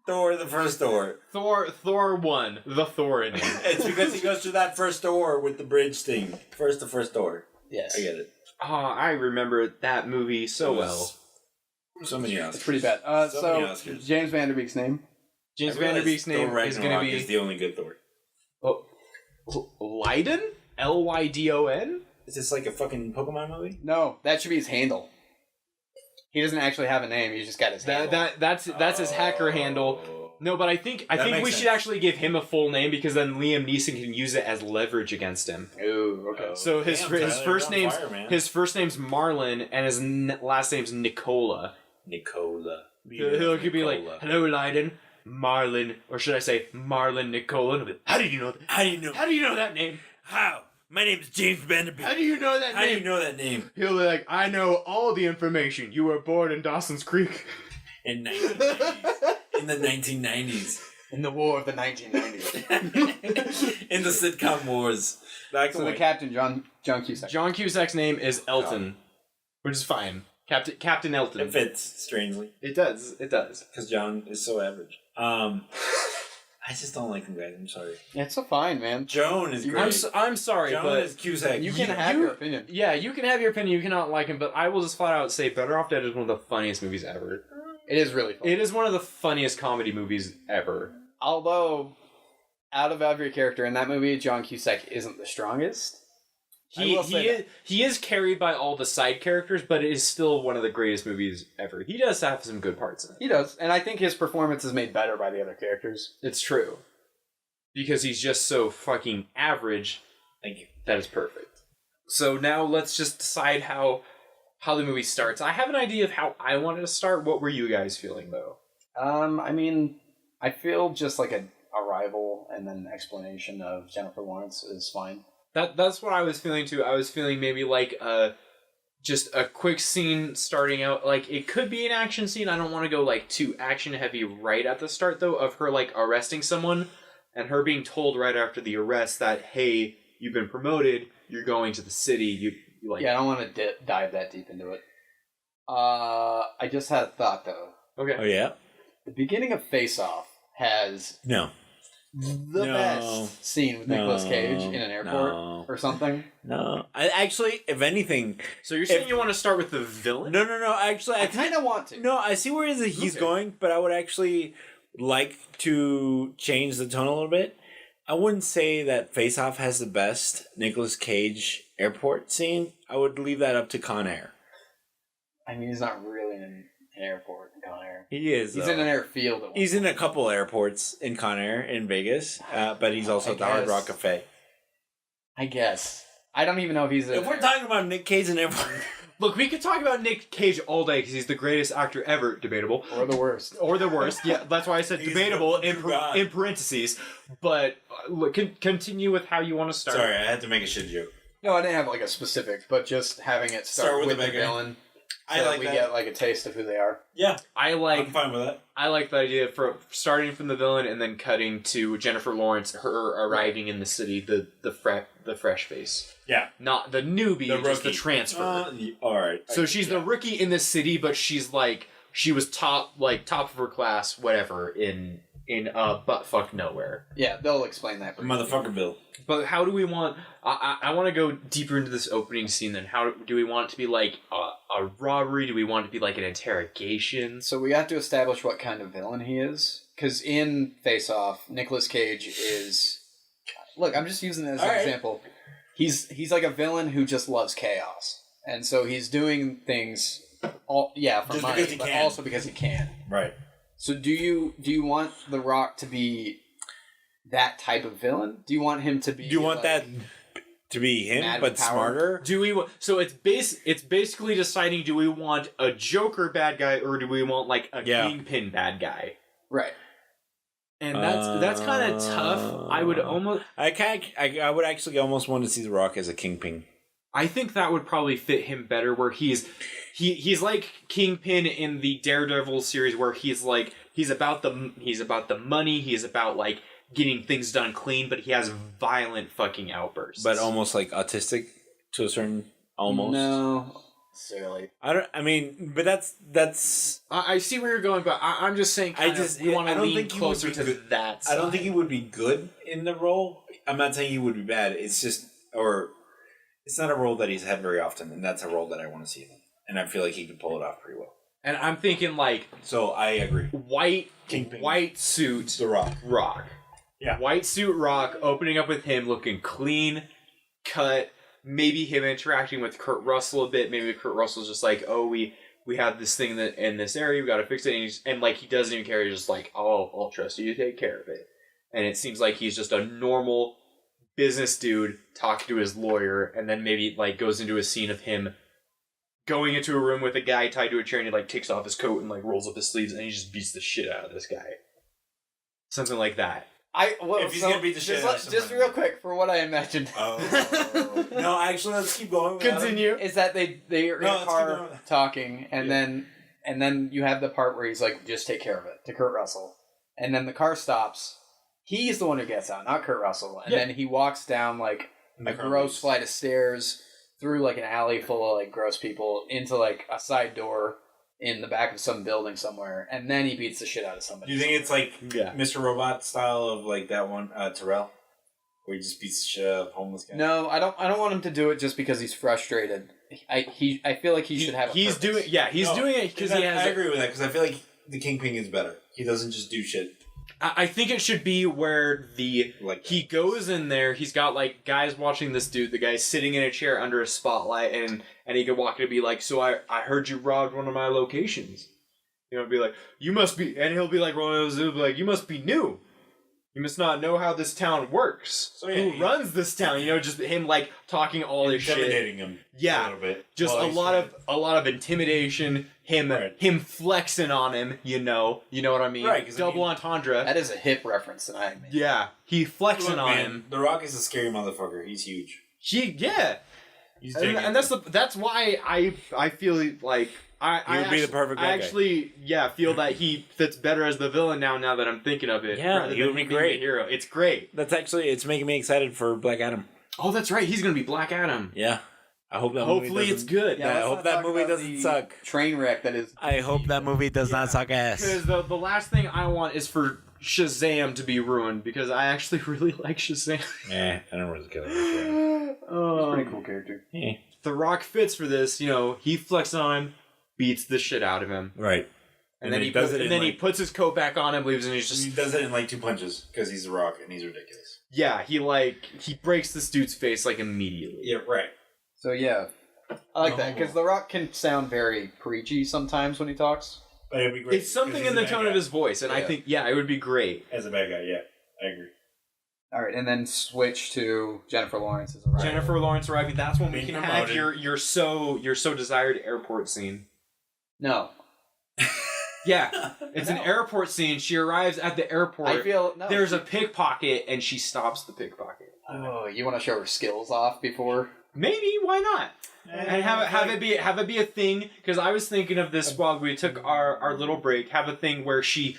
Thor, the first Thor. Thor 1, the Thorin. It's because he goes through that first door with the bridge thing. The first door. Yes. I get it. Oh, I remember that movie so It was well. So many It's Oscars. pretty bad. So So, many Oscars. James Van Der Beek's name? James I Van Der realize Beek's name Thor is going to Ragnarok be is the only good Thor. Lydon? Lydon? Is this like a fucking Pokemon movie? No, that should be his handle. He doesn't actually have a name. He's just got his handle. That's his hacker handle. No, but I think That we makes should sense. actually give him a full name because then Liam Neeson can use it as leverage against him. Ooh, okay. So his Damn, his Tyler, first you're on name's fire, man. his first name's Marlon and his last name's Nicola. Nicola. He could be like, Nicola. "Hello, Lydon, Marlon," or should I say Marlon Nicola? And he'll be, how did you know that? How do you know? How do you know that name? How? My name is James Vanderbeek. How do you know that How do name? you know that name? He'll be like, "I know all the information. You were born in Dawson's Creek." In 1990s. In the 1990s. In the War of the 1990s. In the sitcom wars. Back So the when captain, John Cusack. John Cusack's name is Elton, which is fine. Captain Elton. it fits strangely It does. It does. because John is so average. I just don't like him, guys. I'm sorry. It's so fine, man. Joan is great. I'm sorry, Joan but is Cusack. You can have your opinion. yeah, you can have your opinion. You cannot like him, but I will just flat out say, Better Off Dead is one of the funniest movies ever. It is really fun. It is one of the funniest comedy movies ever. Although, out of every character in that movie, John Cusack isn't the strongest. He is carried by all the side characters, but it is still one of the greatest movies ever. He does have some good parts in it. He does, and I think his performance is made better by the other characters. It's true. Because he's just so fucking average. Thank you. That is perfect. So now let's just decide how the movie starts. I have an idea of how I wanted to start. What were you guys feeling, though? I mean, I feel just like a arrival and then explanation of Jennifer Lawrence is fine. That's what I was feeling, too. I was feeling maybe like just a quick scene starting out. Like, it could be an action scene. I don't want to go, like, too action-heavy right at the start, though, of her, like, arresting someone and her being told right after the arrest that, hey, you've been promoted, you're going to the city, you like... Yeah, I don't want to dive that deep into it. I just had a thought, though. Okay. Oh, yeah? The beginning of Face Off has No. the No. best scene with Nicolas Cage in an airport or something. No. I actually, if anything... So you're saying you want to start with the villain? No. Actually, I kind of want to. No, I see where he's Okay. going, but I would actually like to change the tone a little bit. I wouldn't say that Face Off has the best Nicolas Cage airport scene. I would leave that up to Con Air. I mean, he's not really in an airport in Con Air. He is. He's in an airfield. At one He's in point. a couple airports in Con Air in Vegas, but he's also at the Hard guess. Rock Cafe. I guess. I don't even know if he's in. If we're talking about Nick Cage in airport, Look, we could talk about Nick Cage all day because he's the greatest actor ever. Debatable. or the worst. Or the worst. Yeah, that's why I said He's debatable the God. in parentheses. But look, continue with how you want to start. sorry, I had to make a shit joke. No, I didn't have like a specific, but just having it Start start with with the the big guy. villain. I So like we that. get like a taste of who they are. Yeah, I like I'm fine with that. the idea for starting from the villain and then cutting to Jennifer Lawrence, her arriving in the city, the fresh face, Yeah, not the newbie, the just the rookie. transfer. All right. So she's the rookie in the city, but she's like she was top of her class, whatever, in buttfuck nowhere. Yeah, they'll explain that. motherfucker Bill. But how do we want? I want to go deeper into this opening scene. Then, how do we want it to be like a robbery? Do we want it to be like an interrogation? So we have to establish what kind of villain he is, because in Face Off, Nicolas Cage is. Look, I'm just using it as an Alright. example. He's like a villain who just loves chaos, and so he's doing things for Just money, because he but can. also because he can. Right. So do you want The Rock to be that type of villain? Do you want him to be? Do you want like, that to be him, mad but with power? smarter? Do we? So it's basically deciding: do we want a Joker bad guy or do we want like a Kingpin bad guy? Right. And that's kind of tough. I would almost. I would actually almost want to see The Rock as a kingpin. I think that would probably fit him better, where he's like Kingpin in the Daredevil series, where he's about the money, he's about like getting things done clean, but he has violent fucking outbursts. But almost like autistic to a certain almost. No. necessarily. But that's. I see where you're going, but I'm just saying. We want to lean closer to that side. I don't think he would be good in the role. I'm not saying he would be bad. It's just, it's not a role that he's had very often, and that's a role that I want to see him in. And I feel like he could pull it off pretty well. And I'm thinking like. So I agree. White suit. The Rock. Yeah. White suit Rock, opening up with him looking clean, cut. Maybe him interacting with Kurt Russell a bit. Maybe Kurt Russell's just like, oh, we have this thing that in this area, we got to fix it. And like, he doesn't even care. He's just like, oh, I'll trust you to take care of it. And it seems like he's just a normal business dude talking to his lawyer. And then maybe like goes into a scene of him going into a room with a guy tied to a chair, and he like takes off his coat and like rolls up his sleeves, and he just beats the shit out of this guy. Something like that. If he's gonna beat the shit out of just real quick for what I imagined. Oh. No, actually, let's keep going. Continue. Is that they are in a car talking, and then you have the part where he's like, just take care of it, to Kurt Russell. And then the car stops. He's the one who gets out, not Kurt Russell. And then he walks down like a gross flight of stairs through like an alley full of like gross people into like a side door in the back of some building somewhere, and then he beats the shit out of somebody. Do you think it's like Mr. Robot style of like that one, Terrell? Where he just beats the shit out of homeless guy? No, I don't want him to do it just because he's frustrated. I feel like he should have. He's doing it because he has. I agree with that because I feel like the Kingpin is better. He doesn't just do shit. I think it should be where he goes in there. He's got like guys watching this dude. The guy's sitting in a chair under a spotlight, and he could walk in and be like, "So I heard you robbed one of my locations." You know, be like, "You must be," and he'll be like, "You must be new. You must not know how this town works. So who runs this town?" You know, just him like talking all this shit, intimidating him. Yeah, a little bit. Just a lot of intimidation. Him flexing on him. You know what I mean? Right. Double entendre. That is a hip reference tonight. Man. Yeah, he flexing on him. The Rock is a scary motherfucker. He's huge. He's and that's why I feel like he would be the perfect guy. I actually feel that he fits better as the villain now that I'm thinking of it. Yeah, he would be great. Hero. It's great. It's making me excited for Black Adam. Oh, that's right. He's gonna be Black Adam. Yeah. I hope that Hopefully it's good. Yeah, I hope that movie doesn't suck. Train wreck that is. I hope that movie does not suck ass. Because the last thing I want is for Shazam to be ruined, because I actually really like Shazam. I don't really care. He's a pretty cool character. Yeah. The Rock fits for this. You know, he flexes on him, beats the shit out of him. Right. And then he puts his coat back on him, leaves, and he does it in like 2 punches because he's The Rock and he's ridiculous. Yeah, he breaks this dude's face like immediately. Yeah, right. So yeah, I like that because The Rock can sound very preachy sometimes when he talks. But it'd be great. It's something in the tone of his voice, and I think it would be great as a bad guy. Yeah, I agree. All right, and then switch to Jennifer Lawrence as arriving. Jennifer Lawrence arriving. That's when we can have your so desired airport scene. No. Yeah, it's an airport scene. She arrives at the airport. There's a pickpocket, and she stops the pickpocket. Oh, you want to show her skills off before? Maybe, why not? And have it be a thing, because I was thinking of this while we took our little break. Have a thing where she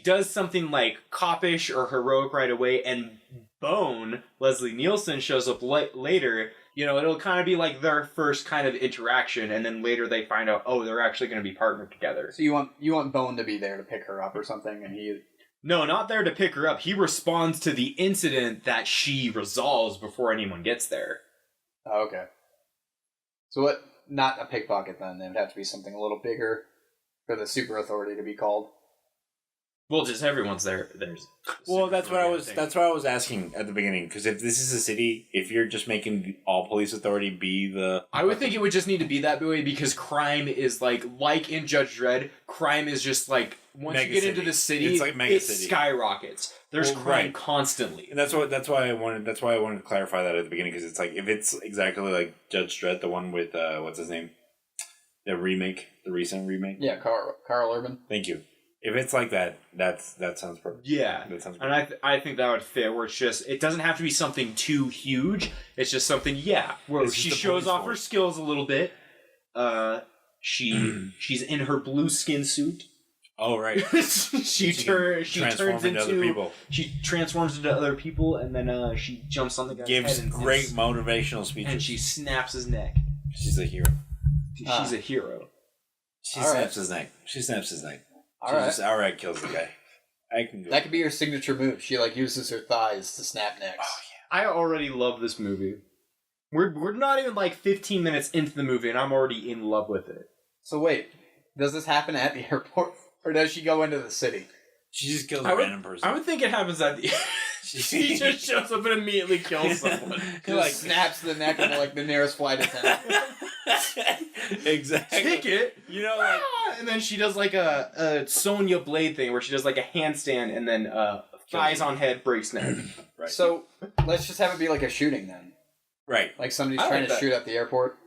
does something like copish or heroic right away, and Bone, Leslie Nielsen, shows up later. You know, it'll kind of be like their first kind of interaction, and then later they find out, oh, they're actually going to be partnered together. So you want Bone to be there to pick her up or something, and he... No, not there to pick her up. He responds to the incident that she resolves before anyone gets there. Oh, okay. So what? Not a pickpocket then. It would have to be something a little bigger for the super authority to be called. Well, just everyone's there. That's what I was asking at the beginning. Because if this is a city, if you're just making all police authority be the, I would think it would just need to be that way, because crime is like in Judge Dredd, crime is just like once you get into the city, it's like mega city. Skyrockets. There's crime constantly. And that's why I wanted to clarify that at the beginning, because it's like if it's exactly like Judge Dredd, the one with what's his name, the recent remake. Yeah, Carl Urban. Thank you. If it's like that, that sounds perfect. Yeah, that sounds perfect. And I think that would fit. Where it's just, it doesn't have to be something too huge. It's just something, where she shows off her skills a little bit. She's in her blue skin suit. Oh right. she turns into other people. She transforms into other people, and then she jumps on the guy's head. Gives great motivational speeches, and she snaps his neck. She's a hero. She's a hero. She All snaps his neck. She snaps his neck. All She right. just outright kills the guy. I can go. That could be her signature move. She like uses her thighs to snap necks. I already love this movie. We're not even like 15 minutes into the movie, and I'm already in love with it. So wait, does this happen at the airport, or does she go into the city? She just kills a random person. I would think it happens at the. She just shows up and immediately kills someone. Just snaps the neck of like the nearest flight attendant. Exactly. Ticket, You know, like and then she does like a Sonya Blade thing where she does like a handstand and then thighs on head breaks neck. right. So let's just have it be like a shooting then. right. Like somebody's I trying like to that. shoot at the airport.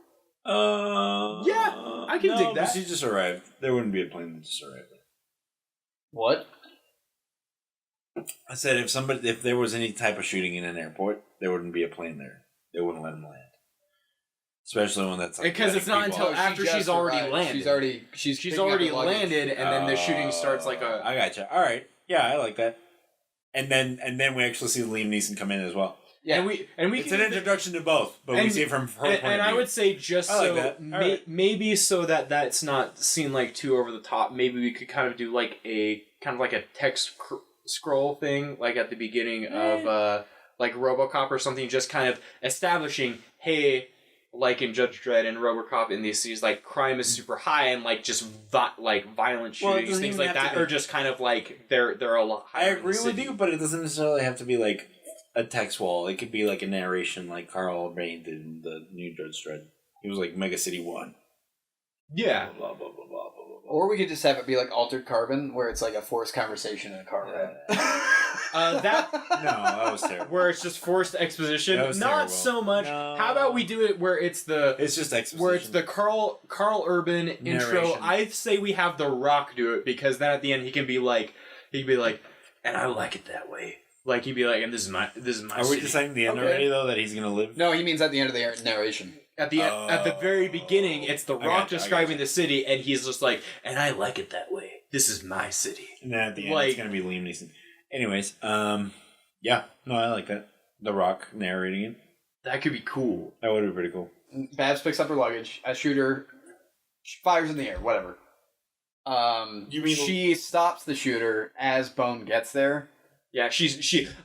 Yeah, I can dig but that. She just arrived. There wouldn't be a plane that just arrived. What? I said if there was any type of shooting in an airport, there wouldn't be a plane there. They wouldn't let them land. Especially when that's like Because it's not until after she's already landed. She's She's picking up already her luggage. landed, and then the shooting starts like a. I gotcha. All right. Yeah, I like that. And then we actually see Liam Neeson come in as well. Yeah, And we It's an introduction to both, but we and- see it from her point And of I view. would say just I like so that. All right. maybe so that that's not seen like too over the top. Maybe we could kind of do like a text scroll thing, like at the beginning of like RoboCop or something, just kind of establishing, hey, like in Judge Dredd and RoboCop in these scenes, like crime is super high and like just like violent Well, it shootings, doesn't things even like have that, to be- or just kind of like they're a lot. I higher in the agree with city. you, but it doesn't necessarily have to be like a text wall. It could be like a narration, like Carl Urban did in the new Judge Dredd. He was like Mega City 1. Yeah. Blah, blah, blah, blah, blah, blah, blah. or we could just have it be like Altered Carbon, where it's like a forced conversation in a car ride. That No, that was terrible. where it's just forced exposition. That was Not terrible. so much. No. How about we do it where it's the It's just exposition. where it's the Carl Urban intro. Narration. I say we have The Rock do it because then at the end he can be like, and I like it that way. Like he'd be like, and this is my Are we city." deciding the end Okay. already, though, that he's going to live? No, he means at the end of the narration. At the at the very beginning, it's The I Rock gotcha, I describing gotcha. the city, and he's just like, and I like it that way. This is my city. And then at the end, Like- it's going to be Liam Neeson. Anyways, yeah. No, I like that. The Rock narrating it. That could be cool. That would be pretty cool. Babs picks up her luggage. A shooter fires in the air. Whatever. You mean- she stops the shooter as Bone gets there? Yeah,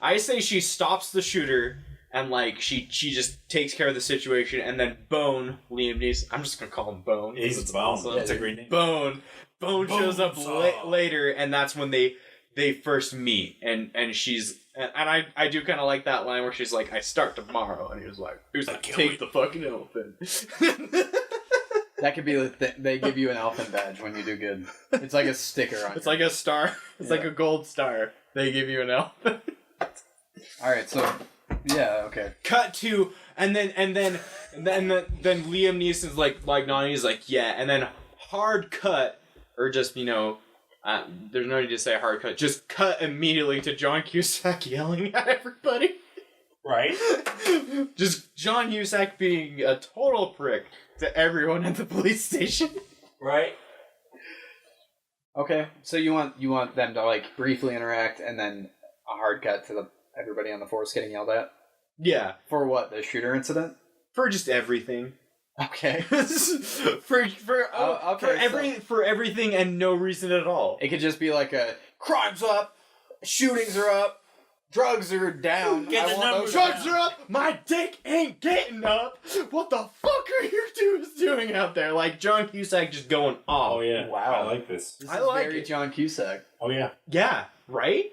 I say she stops the shooter and like she just takes care of the situation, and then Bone, Liam Neeson, I'm just gonna call him Bone. 'cause He's it's Bone. awesome. That's a great name. Bone shows up Bonesaw. later, and that's when they first meet, and she's and I do kind of like that line where she's like, I start tomorrow, and he was like can't take wait. the fucking elephant. That could be the thing. They give you an elephant badge when you do good. It's like a sticker on. It's like a star. It's like Yeah. a gold star. They give you an elephant. All right, so yeah, okay. Cut to and then Liam Neeson's like nodding. He's like, yeah, and then hard cut, or just there's no need to say hard cut. Just cut immediately to John Cusack yelling at everybody. Right? Just John Cusack being a total prick to everyone at the police station. Right? Okay, so you want them to like briefly interact and then a hard cut to everybody on the force getting yelled at Yeah, for what, the shooter incident? for just everything. Okay, for everything and no reason at all. it could just be like a crime's up, shootings are up, drugs are down. Get the I want numbers those Drugs are up. My dick ain't getting up. What the fuck are you dudes doing out there? Like John Cusack just going off. Oh, yeah. Wow. I like this. This I is like very it. John Cusack. Oh, yeah. Yeah. Right.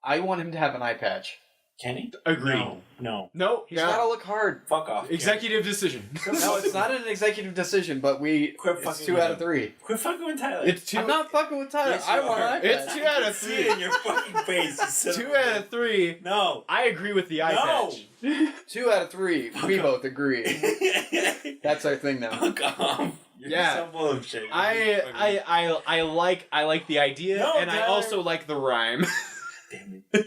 I want him to have an eye patch. Can he? Agreed. No. No. He's gotta look hard. Fuck off. Executive decision. No, it's not an executive decision, but Quit it's fucking 2 with out of him. 3. Quit fucking with Tyler. It's two. I'm not fucking with Tyler. Yes, you I want an are. eye patch. It's 2 out of See it 3. in your fucking face. You son of 2 a out of 3. No. I agree with the eye No. patch. 2 out of 3. We both agree. That's our thing now. Fuck off. You're Yeah. so full of shit. I like the idea, No, and I Tyler. also like the rhyme. Damn it.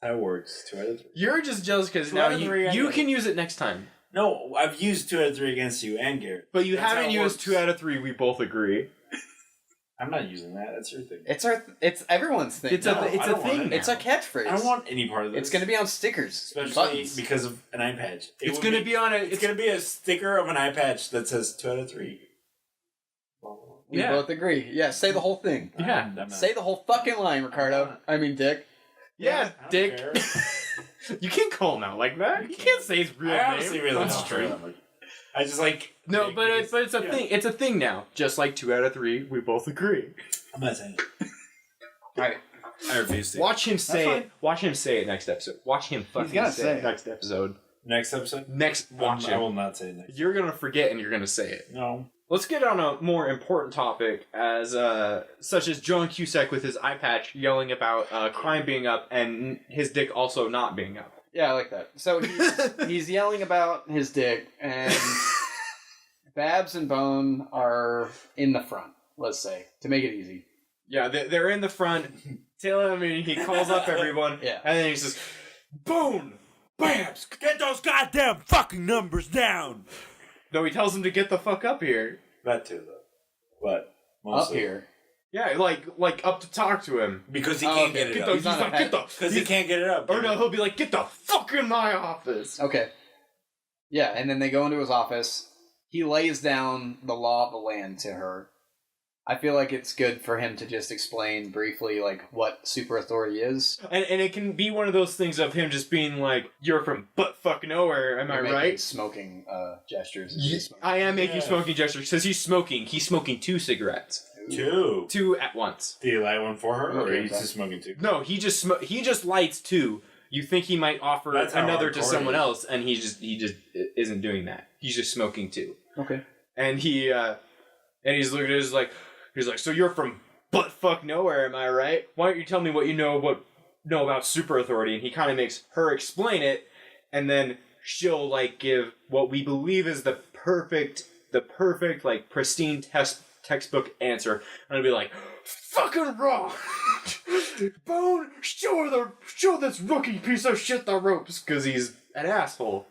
That works. 2 out of 3. You're just jealous because 2 now out of 3, I you know. can use it next time. No, I've used 2 out of 3 against you and Garrett. But you That's how haven't it used works. 2 out of 3. We both agree. I'm not using that. That's your thing. It's everyone's thing. It's now. a I don't want thing. it. It's a catchphrase. I don't want any part of this. It's going to be on stickers, especially buttons. because of an eye patch. It's going to be on a. It's going to be a sticker of an eye patch that says 2 out of 3. We both agree. Yeah, say the whole thing. Yeah. I'm not. Say the whole fucking line, Ricardo. I mean, Dick. Yeah, I don't Dick. care. You can't call him out like that. You can't say his real name. I honestly really That's don't true. care that much. I just like No, Dick but because- it's a thing. It's a thing now. Just like 2 out of 3, we both agree. I'm not saying it. Alright. I refuse to. Watch him say fine. it. Watch him say it next episode. Watch him fucking gonna say say it it. next episode. Next episode? Next, watch I him. will not say next. You're gonna forget and you're gonna say it. No. Let's get on a more important topic, as such as John Cusack with his eye patch yelling about crime being up and his dick also not being up. Yeah, I like that. So he's yelling about his dick, and Babs and Bone are in the front, let's say, to make it easy. Yeah, they're in the front. He calls up everyone, Yeah. and then he says, "Bone, Babs." Get those goddamn fucking numbers down. No, he tells him to get the fuck up here. That too, though. But Up mostly. here. Yeah, like up to talk to him. Because he Oh, can't okay. get it Get up. the, He's he's not a like, pet. get the. Because he can't get it up. Or no, he'll be like, get the fuck in my office. Okay. Yeah, and then they go into his office. He lays down the law of the land to her. I feel like it's good for him to just explain briefly, like, what super authority is. And it can be one of those things of him just being like, "You're from butt fuck nowhere, am I You're making right?" Smoking gestures. I am making Yeah. smoking gestures because he's smoking. He's smoking 2 cigarettes, 2. 2 at once. Do you light one for her, or Okay, he's fine. just smoking 2? No, he just lights 2. You think he might offer That's how another to hardcore someone he is. else, and he just isn't doing that. He's just smoking 2. Okay. And he's looking at us like, he's like, "So you're from butt fuck nowhere, am I right? Why don't you tell me what you know about super authority?" And he kind of makes her explain it, and then she'll like give what we believe is the perfect like pristine textbook answer, and it'll be like, "Fucking wrong, Bone. Show this rookie piece of shit the ropes," because he's an asshole.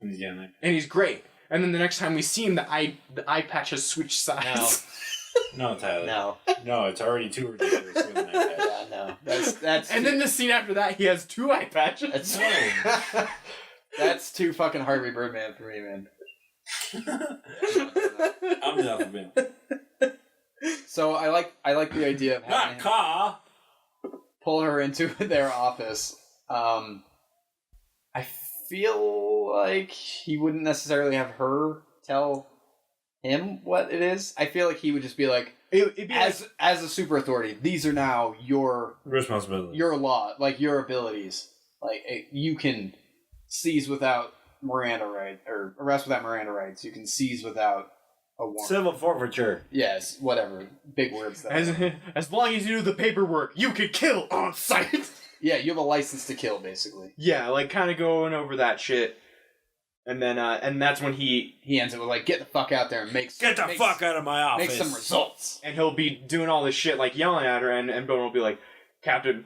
Yeah, And he's great. And then the next time we see him, the eye patch has switched sides. no, Tyler. No. No, it's already too ridiculous with an iPad. Yeah, no. That's And then the scene after that, he has 2 eye patches. That's, that's too fucking Harvey Birdman for me, man. I'm down for being. So I like the idea of having Not him car! pull her into their office. I feel like he wouldn't necessarily have her tell him what it is. I feel like he would just be like, It'd be as a super authority, these are now your Responsibility. law, like your abilities. Like you can seize without Miranda rights, or arrest without Miranda rights. You can seize without a warrant. Civil forfeiture. Yes, whatever. Big words. Though. as long as you do the paperwork, you can kill on sight. Yeah, you have a license to kill, basically. Yeah, like kind of going over that shit. And then, and that's when He ends up with like, get the fuck out there and Get the fuck out of my office. Make some results. and he'll be doing all this shit, like yelling at her, and Bone will be like, "Captain,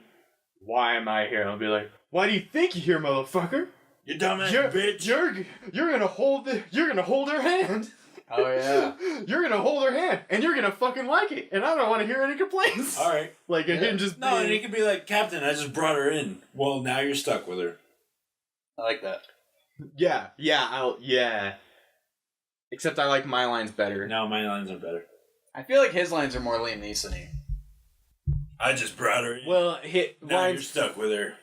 why am I here?" And I'll be like, "Why do you think you're here, motherfucker? You dumbass You're, bitch. you're gonna hold her hand. Oh yeah. You're gonna hold her hand, and you're gonna fucking like it, and I don't want to hear any complaints." Alright. Like, and Yeah. him just No, and he being, could be like, Captain, I just brought her in. Well, now you're stuck with her. I like that. yeah. Except I like my lines better. No, my lines are better. I feel like his lines are more Liam Neeson-y. I just brought her in. Well, hit now you're lines. stuck with her.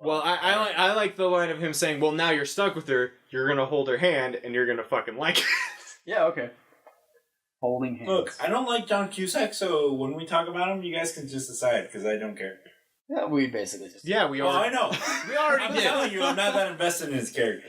Well, I like the line of him saying, "Well, now you're stuck with her. You're gonna hold her hand, and you're gonna fucking like it." Yeah, okay. Holding hands. Look, I don't like John Cusack, so when we talk about him, you guys can just decide, because I don't care. Yeah, we basically just... Yeah, we Oh, are. I know. We already I'm did. telling you, I'm not that invested in his character.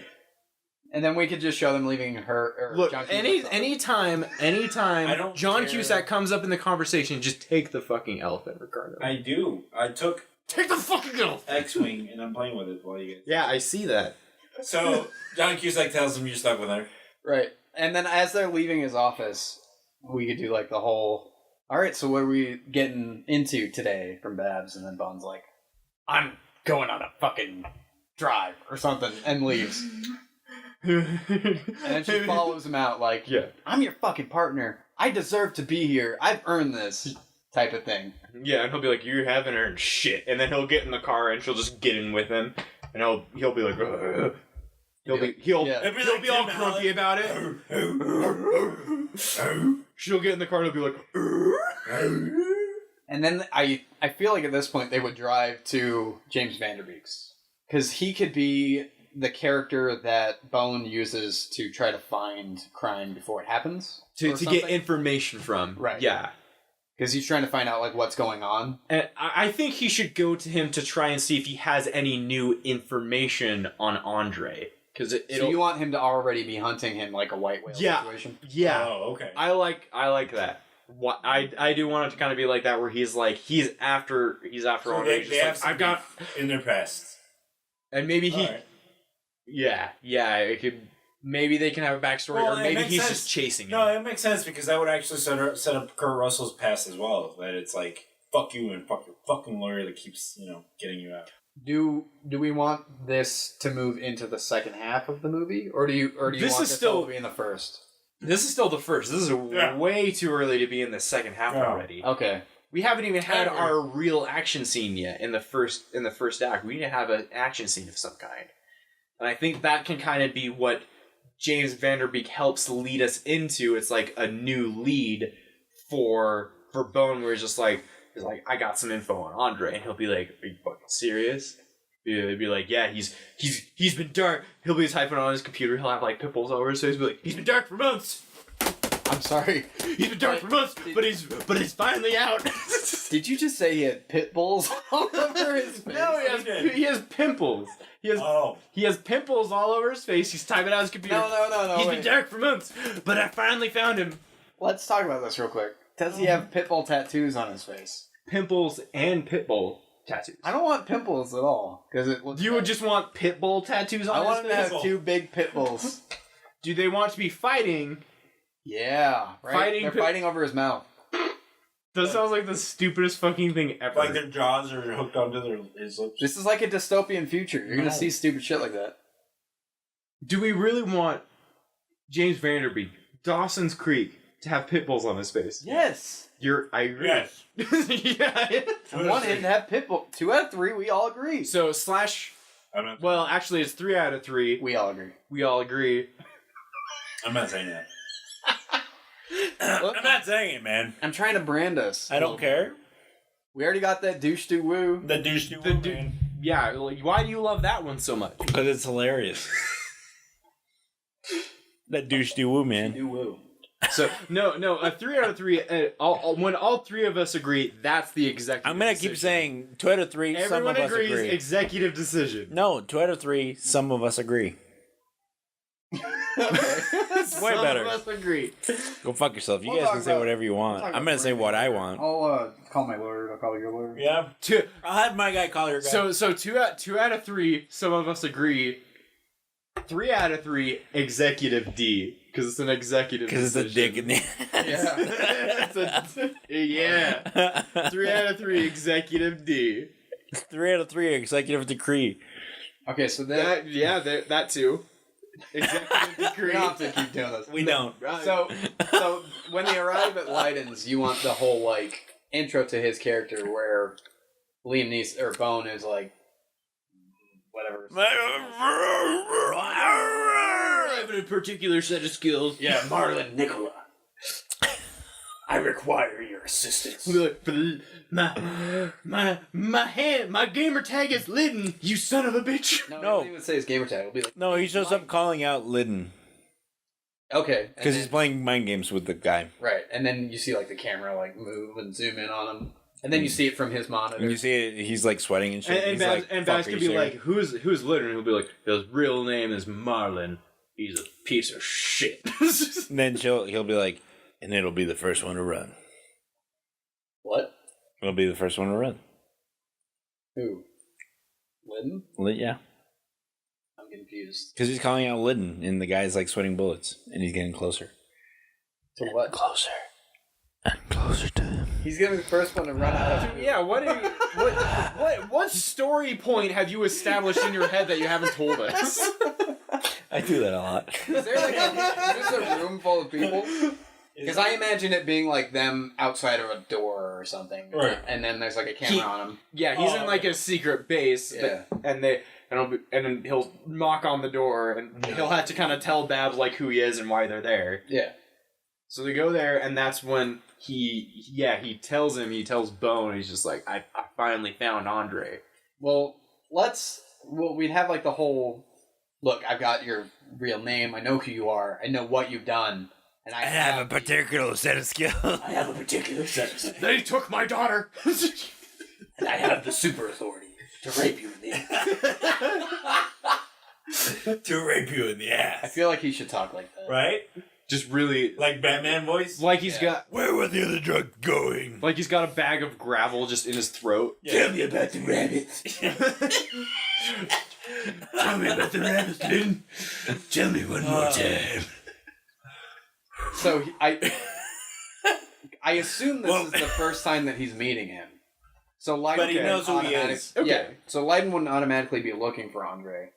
And then we could just show them leaving her... Or Look, John Cusack anytime I don't John care. Cusack comes up in the conversation, just take the fucking elephant, Ricardo. I do. I took Take the fucking elephant. X-Wing, and I'm playing with it while you guys... Yeah, I see that. So, John Cusack tells him you're stuck with her. Right. And then as they're leaving his office, we could do like the whole... Alright, so what are we getting into today from Babs? And then Bond's like, I'm going on a fucking drive or something, and leaves. And then she follows him out like, Yeah. I'm your fucking partner. I deserve to be here. I've earned this type of thing. Yeah, and he'll be like, you haven't earned shit. And then he'll get in the car and she'll just get in with him. And he'll be like, ugh. He'll be all grumpy about it. She'll get in the car and he'll be like, and then I feel like at this point they would drive to James Vanderbeek's. Because he could be the character that Bone uses to try to find crime before it happens. to get information from. Right. Yeah. Because he's trying to find out, like, what's going on. And I think he should go to him to try and see if he has any new information on Andre. So you want him to already be hunting him like a white whale situation? Yeah. Oh, okay. I like that. I do want it to kind of be like that, where he's after So Andre. they have I've got in their past, and maybe he. Right. Yeah. It could. Maybe they can have a backstory, Well, or maybe he's sense. just chasing him. No, it makes sense because that would actually set up Kurt Russell's past as well. That it's like fuck you and fuck your fucking lawyer that keeps getting you out. Do we want this to move into the second half of the movie, or do you want this still to be in the first? This is still the first. This is way too early to be in the second half already. Okay. We haven't even had our real action scene yet in the first act. We need to have an action scene of some kind, and I think that can kind of be what James Vanderbeek helps lead us into. It's like a new lead for Bone, where he's like, I got some info on Andre, and he'll be like, are you fucking serious? He'll be like, yeah, he's been dark. He'll be typing on his computer. He'll have like pimples all over his face. He'll be like, he's been dark for months. I'm sorry. He's been dark for months, but he's finally out. Did you just say he had pit bulls all over his face? No, he has pimples. He has pimples all over his face. He's typing out his computer. No. He's been dark for months, but I finally found him. Let's talk about this real quick. Does he have pit bull tattoos on his face? Pimples and pit bull tattoos. I don't want pimples at all because it looks. You would just want pit bull tattoos on I his want him to face? have two big pit bulls. Do they want to be fighting? Yeah, right. They're fighting over his mouth. That sounds like the stupidest fucking thing ever. Like their jaws are hooked onto his lips. This is like a dystopian future. You're gonna see stupid shit like that. Do we really want James Vanderbeek, Dawson's Creek, to have pit bulls on his face? Yes. I agree. Yes. Yeah. I want him to have pit bull. 2 out of 3, we all agree. So well, actually, it's 3 out of 3. We all agree. We all agree. I'm not saying that. I'm not saying it, man. I'm trying to brand us. I don't care. We already got that douche do woo. The douche do woo, man. Yeah, like, why do you love that one so much? Because it's hilarious. That douche do woo, man. Do woo. So no, a 3 out of 3. When all three of us agree, that's the executive. I'm gonna keep saying 2 out of 3. Everyone some of agrees. us agree. Executive decision. No, 2 out of 3. Some of us agree. It's way better. Some of us agree. Go fuck yourself. You We'll guys talk can say about- whatever you want. talk I'm about gonna say what I want. I'll call my lawyer. I'll call your lawyer. Yeah. I'll have my guy call your guy. So 2 out of 3. Some of us agree. 3 out of 3. Executive D, because it's an executive. Because it's a dick in the Yeah. 3 out of 3. Executive D. 3 out of 3. Executive decree. Okay, so that too. Executive we decree. don't have to keep doing this. We don't. So when they arrive at Leiden's, you want the whole like intro to his character where Liam Neeson or Bone is like whatever. I have a particular set of skills. Yeah, Marlon Nicola. I require your assistance. My gamer tag is Lidden, you son of a bitch. No, No. he doesn't even say his gamer tag. It'll be like No, he shows up calling out Lidden. okay, and Because he's then- playing mind games with the guy. right, and then you see like the camera like move and zoom in on him, and then you see it from his monitor. And you see it, he's like sweating and shit. And he's Baz could be like, who's Lidden? And he'll be like, his real name is Marlon. He's a piece of shit. And then he'll be like, and it'll be the first one to run. What? It'll be the first one to run. Who? Lidden? Yeah. I'm confused. Because he's calling out Lidden, and the guy's like sweating bullets, and he's getting closer. To what? Closer. And closer to him. He's gonna be the first one to run out of. Yeah, what story point have you established in your head that you haven't told us? I do that a lot. Is there like is this a room full of people? Because I imagine it being like them outside of a door or something, Right. and then there's like a camera on him. Yeah, he's in like a secret base, Yeah. and then he'll knock on the door, and he'll have to kind of tell Babs like who he is and why they're there. Yeah. So they go there, and that's when he tells Bone, he's just like, I finally found Andre. Well, we'd have like the whole, look, I've got your real name, I know who you are, I know what you've done, and I have a particular set of skills. I have a particular set of skills, They took my daughter! and I have the super authority to rape you in the ass. To rape you in the I ass. feel like he should talk like that. Right? Just really, Like Batman voice? like he's Yeah. got, Where were the other drugs going? like he's got a bag of gravel just in his throat. Yeah. me about the rabbits. Tell me about the rabbits, dude. Tell me one more time. So I assume this is the first time that he's meeting him. So Leiden But he knows who he is. Okay. Yeah. So Leiden wouldn't automatically be looking for Andre.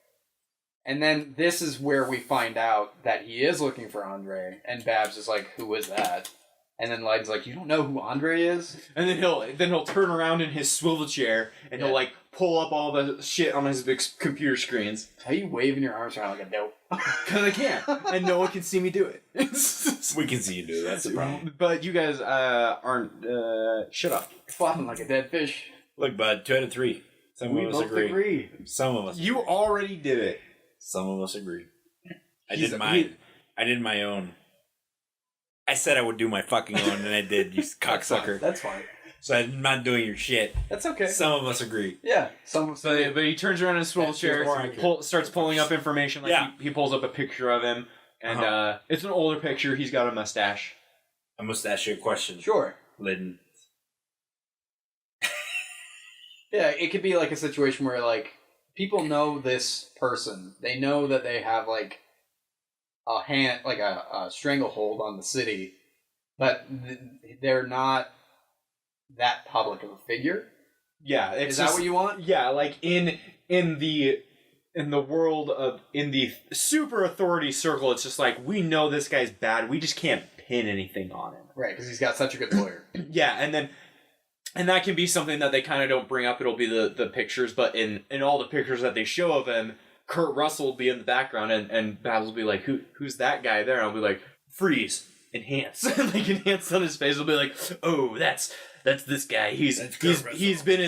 And then this is where we find out that he is looking for Andre, and Babs is like, "Who is that?" And then Leiden's like, "You don't know who Andre is?" And then he'll turn around in his swivel chair, and he'll like pull up all the shit on his big computer screens. How you waving your arms around like a dope? Because I can, and no one can see me do it. We can see you do it. That's the problem. But you guys aren't. Shut up. Flopping like a dead fish. Look, bud, 2 out of 3. Some We of us both agree. agree. Some of us You agree. already did it. Some of us agree. I He's- did mine. I did my own. I said I would do my fucking own, and I did, you cocksucker. That's fine. So I'm not doing your shit. That's okay. Some of us agree. Yeah. Some. But he turns around in his swivel That's chair, more accurate. starts pulling up information. Like Yeah. he pulls up a picture of him, and it's an older picture. He's got a mustache. I must ask you a question. Sure. Lyden. Yeah, it could be like a situation where like people know this person. They know that they have like a hand, like a stranglehold on the city, but they're not that public of a figure. Yeah, it's Is that what you want? Yeah, like in the world of in the super authority circle, it's just like we know this guy's bad. We just can't pin anything on him. Right, because he's got such a good lawyer. Yeah, and that can be something that they kind of don't bring up. It'll be the pictures, but in all the pictures that they show of him, Kurt Russell will be in the background, and Babs will be like, "Who's that guy there?" And I'll be like, "Freeze, enhance," like enhance on his face. I'll be like, "Oh, that's this guy. He's been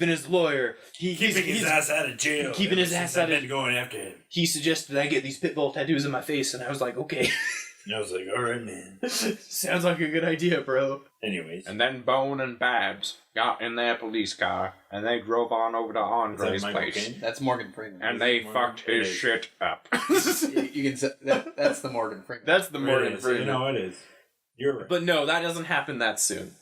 his lawyer. He's Keeping his ass out of jail. keeping his ass out of- been going after him. He suggested I get these pit bull tattoos in my face, and I was like, okay, And I was like, all right, man. sounds like a good idea, bro." Anyways. And then Bone and Babs got in their police car, and they drove on over to Andre's Michael place, Caine? That's Morgan Freeman. and they Morgan? fucked his It is. shit up. you can say that's the Morgan Freeman. That's the It Morgan is. Freeman. You know it is. You're right. But no, that doesn't happen that soon.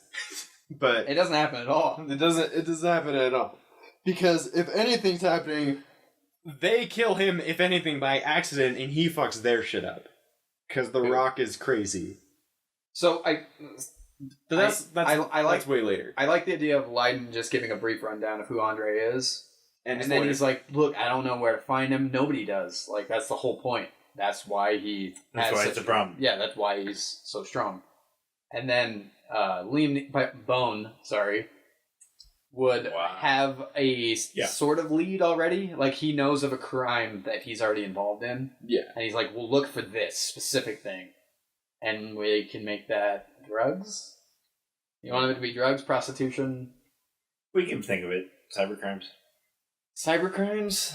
But It doesn't happen at all. it doesn't happen at all. Because if anything's happening, they kill him, if anything, by accident, and he fucks their shit up. Because The Rock is crazy. So But that's I like that's way later. I like the idea of Leiden just giving a brief rundown of who Andre is. And his then lawyer. he's like, "Look, I don't know where to find him. Nobody does. Like, that's the whole point. That's why he. That's has why such it's a problem. Yeah, that's why he's so strong." And then Bone, would Wow. have a Yeah. sort of lead already. Like, he knows of a crime that he's already involved in, Yeah. and he's like, "We'll look for this specific thing, and we can make that drugs." You want it to be drugs, prostitution, We can think of it. Cybercrimes. cybercrimes?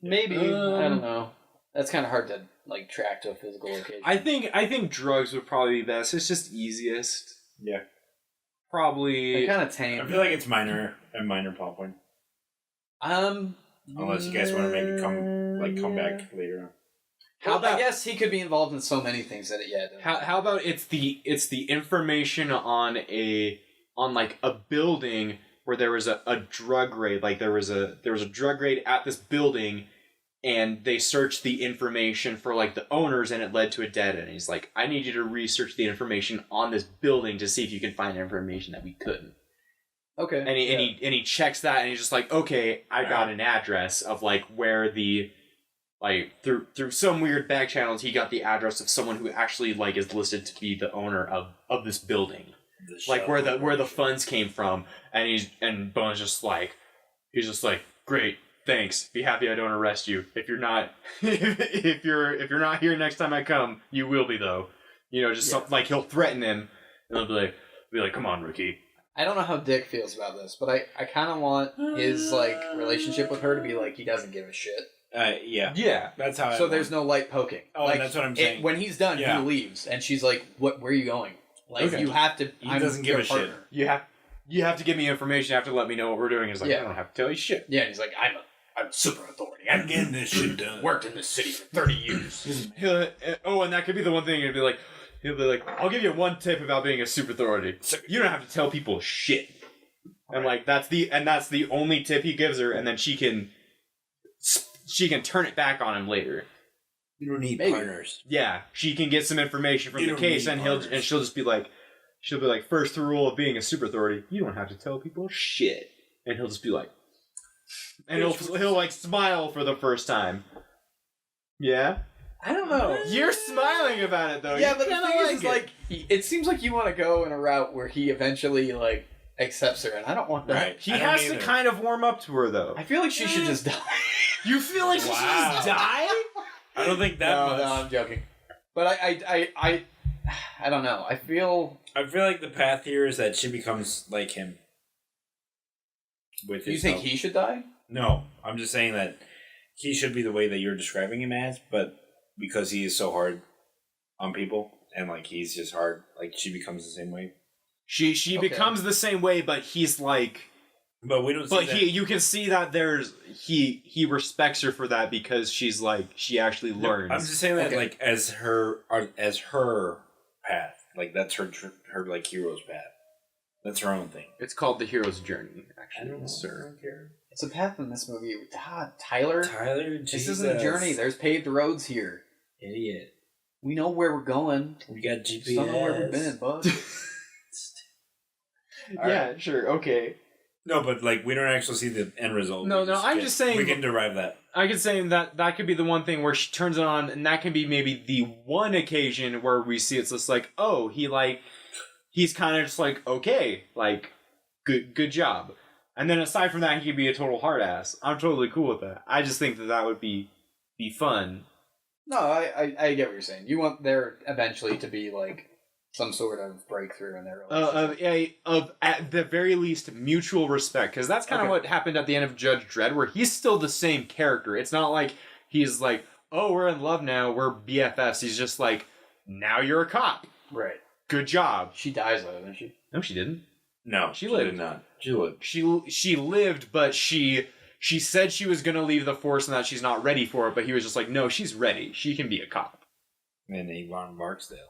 Maybe. I don't know. That's kind of hard to like track to a physical location. I think drugs would probably be best. It's just easiest. Yeah. Probably. They're kind of I tame. feel like it's a minor plot point. Unless you guys want to make it come back later on. How How about- I guess he could be involved in so many things that How about it's the information on like a building where there was a drug raid, like there was a drug raid at this building, and they searched the information for like the owners, and it led to a dead end. He's like, I need you to research the information on this building to see if you can find information that we couldn't. Okay. And he checks that, and he's just like, okay, I got an address of like where the like through some weird back channels, he got the address of someone who actually like is listed to be the owner of this building, like where the funds came from, and Bone's just like, he's just like, great, thanks, be happy I don't arrest you. If you're not if you're not here next time I come, you will be though. You know, just something like he'll threaten him, and he'll be like, come on, rookie. I don't know how Dick feels about this, but I kind of want his like relationship with her to be like he doesn't give a shit. Yeah, that's how. So there's no light poking. Oh, like, that's what I'm saying. When he's done, he leaves, and she's like, "What? Where are you going?" Like you have to. He doesn't give a shit. You have to give me information. You have to let me know what we're doing. He's like, I don't have to tell you shit. Yeah, and he's like, I'm super authority. I'm getting this shit done. Worked in this city for 30 years. And that could be the one thing. He'll be like, I'll give you one tip about being a super authority. You don't have to tell people shit. And like that's the only tip he gives her, and then she can turn it back on him later. You don't need partners. Yeah, she can get some information from the case, and she'll just be like, first rule of being a super authority, you don't have to tell people shit. And he'll just be like, and he'll like smile for the first time. Yeah. I don't know. You're smiling about it though. Yeah, but the thing is, like, it seems like you want to go in a route where he eventually like accepts her, and I don't want that. Right. He has to kind of warm up to her though. I feel like she should just die. You feel like she should just die? I don't think that much. No, I'm joking. But I don't know. I feel like the path here is that she becomes like him. You think he should die? No, I'm just saying that he should be the way that you're describing him as, but because he is so hard on people and like he's just hard, like she becomes the same way. She becomes the same way, but he's like. But we don't. See that. You can see that he respects her for that because she's like she actually learns. I'm just saying that like as her path, like that's her like hero's path. That's her own thing. It's called the hero's journey. Actually, I don't sir. care. It's a path in this movie. Tyler, Jesus. This isn't a journey. There's paved roads here. Idiot. We know where we're going. We got GPS. Just don't know where we've been, bud. Yeah, sure, okay. No, but like we don't actually see the end result. No, I'm just saying we can derive that. I could say that could be the one thing where she turns it on, and that can be maybe the one occasion where we see it's just like, oh, he's kind of just like, okay, like, good job. And then aside from that, he could be a total hard ass. I'm totally cool with that. I just think that would be fun. No, I get what you're saying. You want there eventually to be like some sort of breakthrough in their relationship. Of at the very least mutual respect, because that's kind of what happened at the end of Judge Dredd, where he's still the same character. It's not like he's like, oh, we're in love now, we're BFFs. He's just like, now you're a cop. Right. Good job. She dies though, doesn't she? No, she didn't. No, she lived. Did not. She lived. She lived, but she said she was going to leave the force and that she's not ready for it. But he was just like, no, she's ready. She can be a cop. And Avon Barksdale.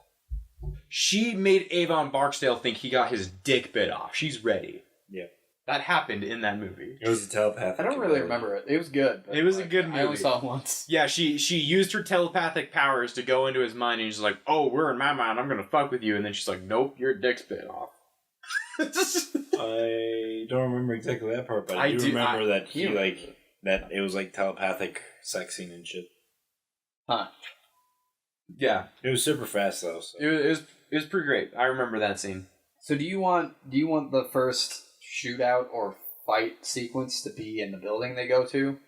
She made Avon Barksdale think he got his dick bit off. She's ready. Yeah. That happened in that movie. It was a telepathic. I don't really remember it. It was good. It was a good movie. I only saw it once. Yeah, she used her telepathic powers to go into his mind, and he's like, oh, we're in my mind, I'm gonna fuck with you. And then she's like, nope, your dick's bit off. I don't remember exactly that part, but I do remember that he that it was like telepathic sex scene and shit. Huh. Yeah. It was super fast though. So. It was pretty great. I remember that scene. So do you want the first shootout or fight sequence to be in the building they go to?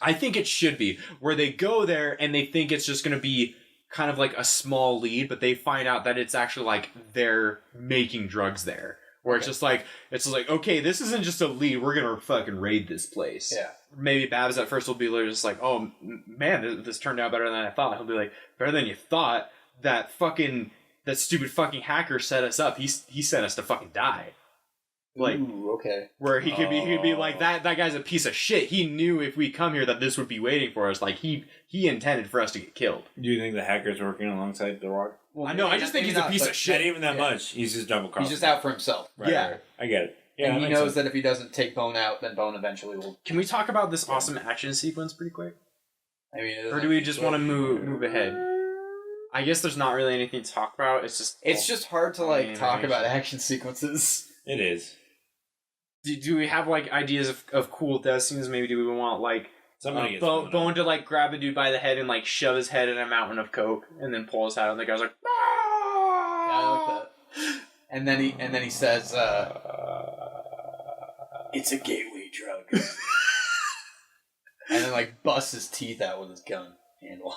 I think it should be where they go there and they think it's just going to be kind of like a small lead, but they find out that it's actually like they're making drugs there. Where it's just like okay, this isn't just a lead. We're gonna fucking raid this place. Yeah. Maybe Babs at first will be just like, oh man, this turned out better than I thought. He'll be like, better than you thought. That stupid fucking hacker set us up. He sent us to fucking die. Like, ooh, okay. Where he could be like that guy's a piece of shit. He knew if we come here that this would be waiting for us. Like he intended for us to get killed. Do you think the hacker's working alongside The Rock? Well, I know. I just think he's a piece of shit. Not even that much. He's just double crossing. He's just out for himself. Right, yeah, right. I get it. Yeah, and he knows that if he doesn't take Bone out, then Bone eventually will. Can we talk about this awesome action sequence pretty quick? I mean, or do we just want to move ahead? I guess there's not really anything to talk about. It's just hard to talk about action sequences. It is. Do we have ideas of cool death scenes? Maybe do we want Somebody gets Bone, blown Bone up. to like grab a dude by the head and like shove his head in a mountain of coke, and then pull his hat, and the guy's like, Yeah, I like that. And then he says, "It's a gateway drug," and then like busts his teeth out with his gun handle.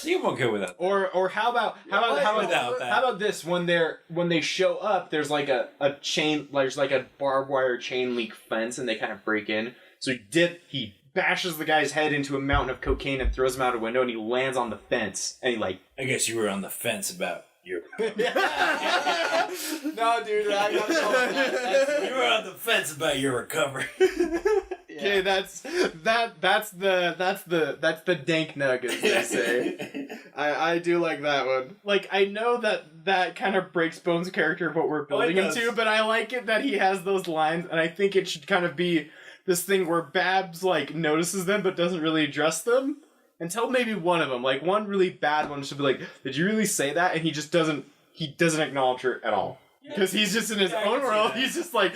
I'm okay with that. Or how about this? When they show up, there's like a chain, there's like a barbed wire chain link fence, and they kind of break in. So he bashes the guy's head into a mountain of cocaine and throws him out a window, and he lands on the fence, and he like. I guess you were on the fence about your. No, dude, I got so You were on the fence about your recovery. Okay, that's the dank nug, as they say. I do like that one. Like, I know that kind of breaks Bones' character of what we're building him to, but I like it that he has those lines, and I think it should kind of be this thing where Babs like notices them but doesn't really address them until maybe one of them. Like, one really bad one should be like, "Did you really say that?" And he doesn't acknowledge her at all because he's just in his own world. He's just like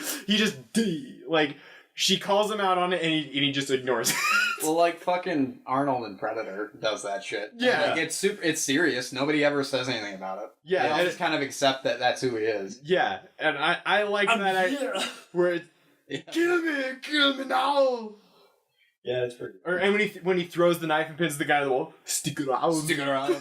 she calls him out on it, and he just ignores it. Well, like fucking Arnold in Predator does that shit. Yeah. Like, it's serious. Nobody ever says anything about it. Yeah, They all and just kind of accept that that's who he is. Yeah, and I like that where it's, kill me now. Yeah, it's pretty. And when he throws the knife and pins the guy to the wall, stick around. Stick around.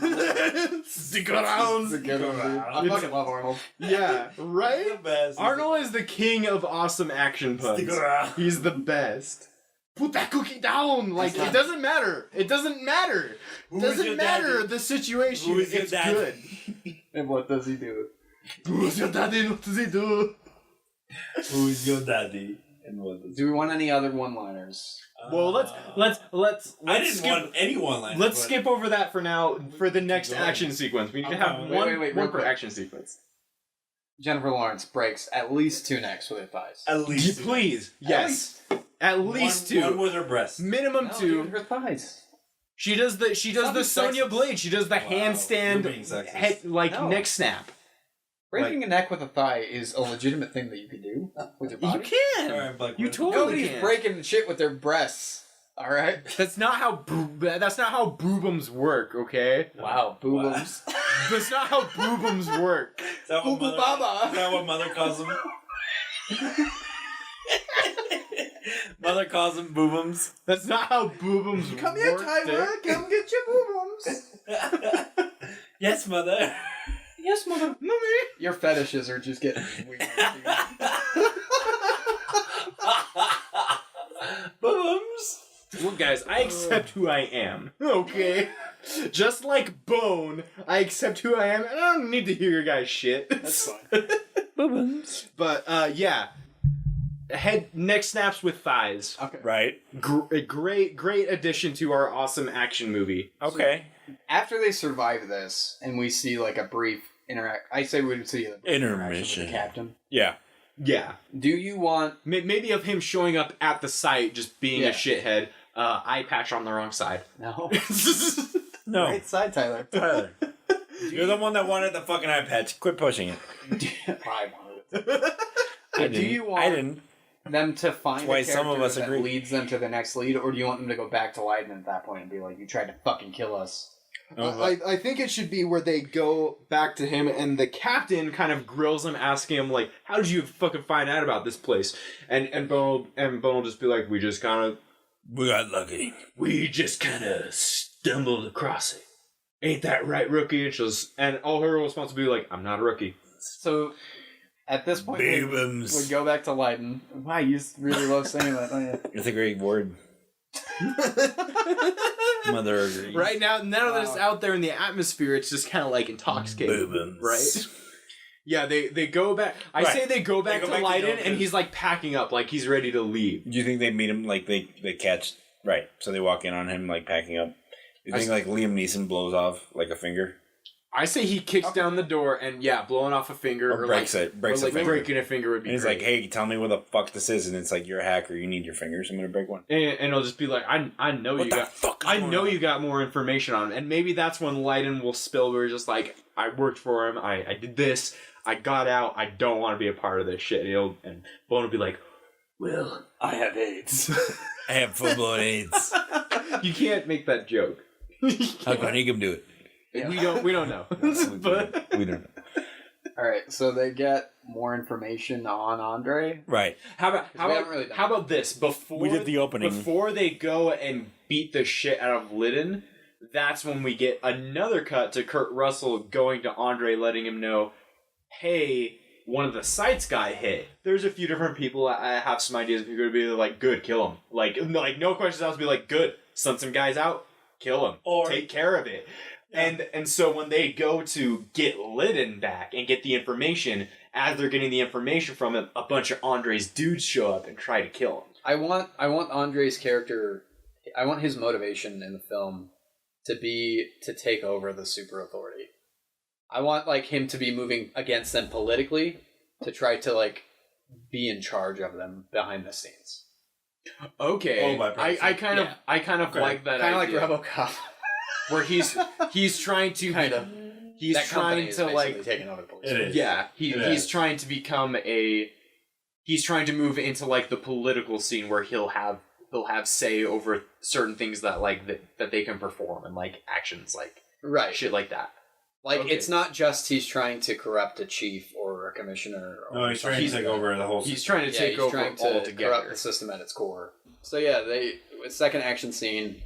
Stick around. It's a good one, dude. I fucking love Arnold. Yeah, right? The best. Arnold is the king of awesome action puns. Stick around. He's the best. Put that cookie down! Like, it doesn't matter. It doesn't matter. It doesn't matter the situation. It's good. And what does he do? Who's your daddy? What does he do? Who is your daddy? And what does Do we want any other one-liners? Well, let's I didn't skip, want anyone like. Let's skip over that for now. For the next Go action ahead. sequence, we need to Okay. have Wait, one real per quick. action sequence. Jennifer Lawrence breaks at least 2 necks with her thighs. At least. Please, yes, at least two. One with her breasts. Minimum No, 2. dude, her thighs. She does the Something Sonya sexist. Blade. She does the You're being handstand sexist. head No. neck snap. Breaking a neck with a thigh is a legitimate thing that you can do with your You body. can. Alright, Buck, You what- totally Nobody's can. breaking shit with their breasts. All right. That's not how boobums work. Okay. Wow, boobums. That's not how boobums work. Is that what Boo boo mother? baba. Is that what mother calls them? Mother calls them boobums. That's not how boobums Come work. here, Tyler. Dick. Come get your boobums. Yes, mother. Yes, mother. Mommy. Your fetishes are just getting weird. Boobums. Well, guys, I accept who I am. Okay. Just like Bone, I accept who I am, and I don't need to hear your guys' shit. That's fine. Boobums. But yeah, neck snaps with thighs. Okay. Right. A great addition to our awesome action movie. Okay. After they survive this, and we see like a brief I say we see a brief interaction with Intermission. the captain. Yeah. Yeah, Do you want? maybe of him showing up at the site, just being Yeah. a shithead. Eye patch on the wrong side. No. No. Right side, Tyler. Tyler. You're the one that wanted the fucking eye patch. Quit pushing it. I wanted it. I Do you want I didn't. them to find That's why a some of character us that agree. leads them to the next lead, or do you want them to go back to Leiden at that point and be like, "You tried to fucking kill us"? I think it should be where they go back to him and the captain kind of grills him, asking him like, "How did you fucking find out about this place?" And Bone will just be like, "We just kind of stumbled across it. Ain't that right, rookie?" And all her response will be like, "I'm not a rookie." So at this point, we Boobums. go back to Leiden. Wow, you really love saying that, don't you? It's a great word. Mother agrees. Right now that it's Wow. out there in the atmosphere, it's just kind of like intoxicating, Boobums. right? Yeah, they go back. I Right. say they go back They to go back to Leiden, Delta. and he's like packing up, like he's ready to leave. Do you think they meet him like they catch right? So they walk in on him like packing up. You think like Liam Neeson blows off like a finger I say he kicks down the door and blowing off a finger or breaks like, it, breaks or a like finger. breaking a finger would be And he's great. like, "Hey, tell me what the fuck this is," and it's like, "You're a hacker. You need your fingers. I'm gonna break one." and he'll just be like, I know What you the got fuck is I going know on? you got more information on him, and maybe that's when Leiden will spill where he's just like, I worked for him, I did this, I got out, I don't want to be a part of this shit. And Bone will be like, Well, I have AIDS. I have full-blown AIDS. You can't make that joke. How can Higgum do it? Yeah. We don't know. But We don't know. All right, so they get more information on Andre. Right. we haven't really done how about this? Before We did the opening. Before they go and beat the shit out of Lidden, that's when we get another cut to Kurt Russell going to Andre, letting him know, hey, one of the sites got hit. There's a few different people. I have some ideas. People would be like, good, kill him. Like no questions asked. Be like, good, send some guys out, kill him, Or take care of it. And so when they go to get Lidden back and get the information, as they're getting the information from him, a bunch of Andre's dudes show up and try to kill him. I want Andre's character. I want his motivation in the film to be to take over the super authority. I want like him to be moving against them politically to try to like be in charge of them behind the scenes. Okay, I kind of like that Kind of like idea. RoboCop. Where he's trying to Kind of. he's That company trying is to basically like taking over the police. It is. yeah It he's is. trying to become he's trying to move into like the political scene where he'll have say over certain things that like that they can perform and like actions like Right. shit like that. Like, Okay. it's not just he's trying to corrupt a chief or a commissioner. Or No, he's trying to take over the whole. He's trying to Yeah, take he's over trying to altogether. corrupt the system at its core. So yeah, second action scene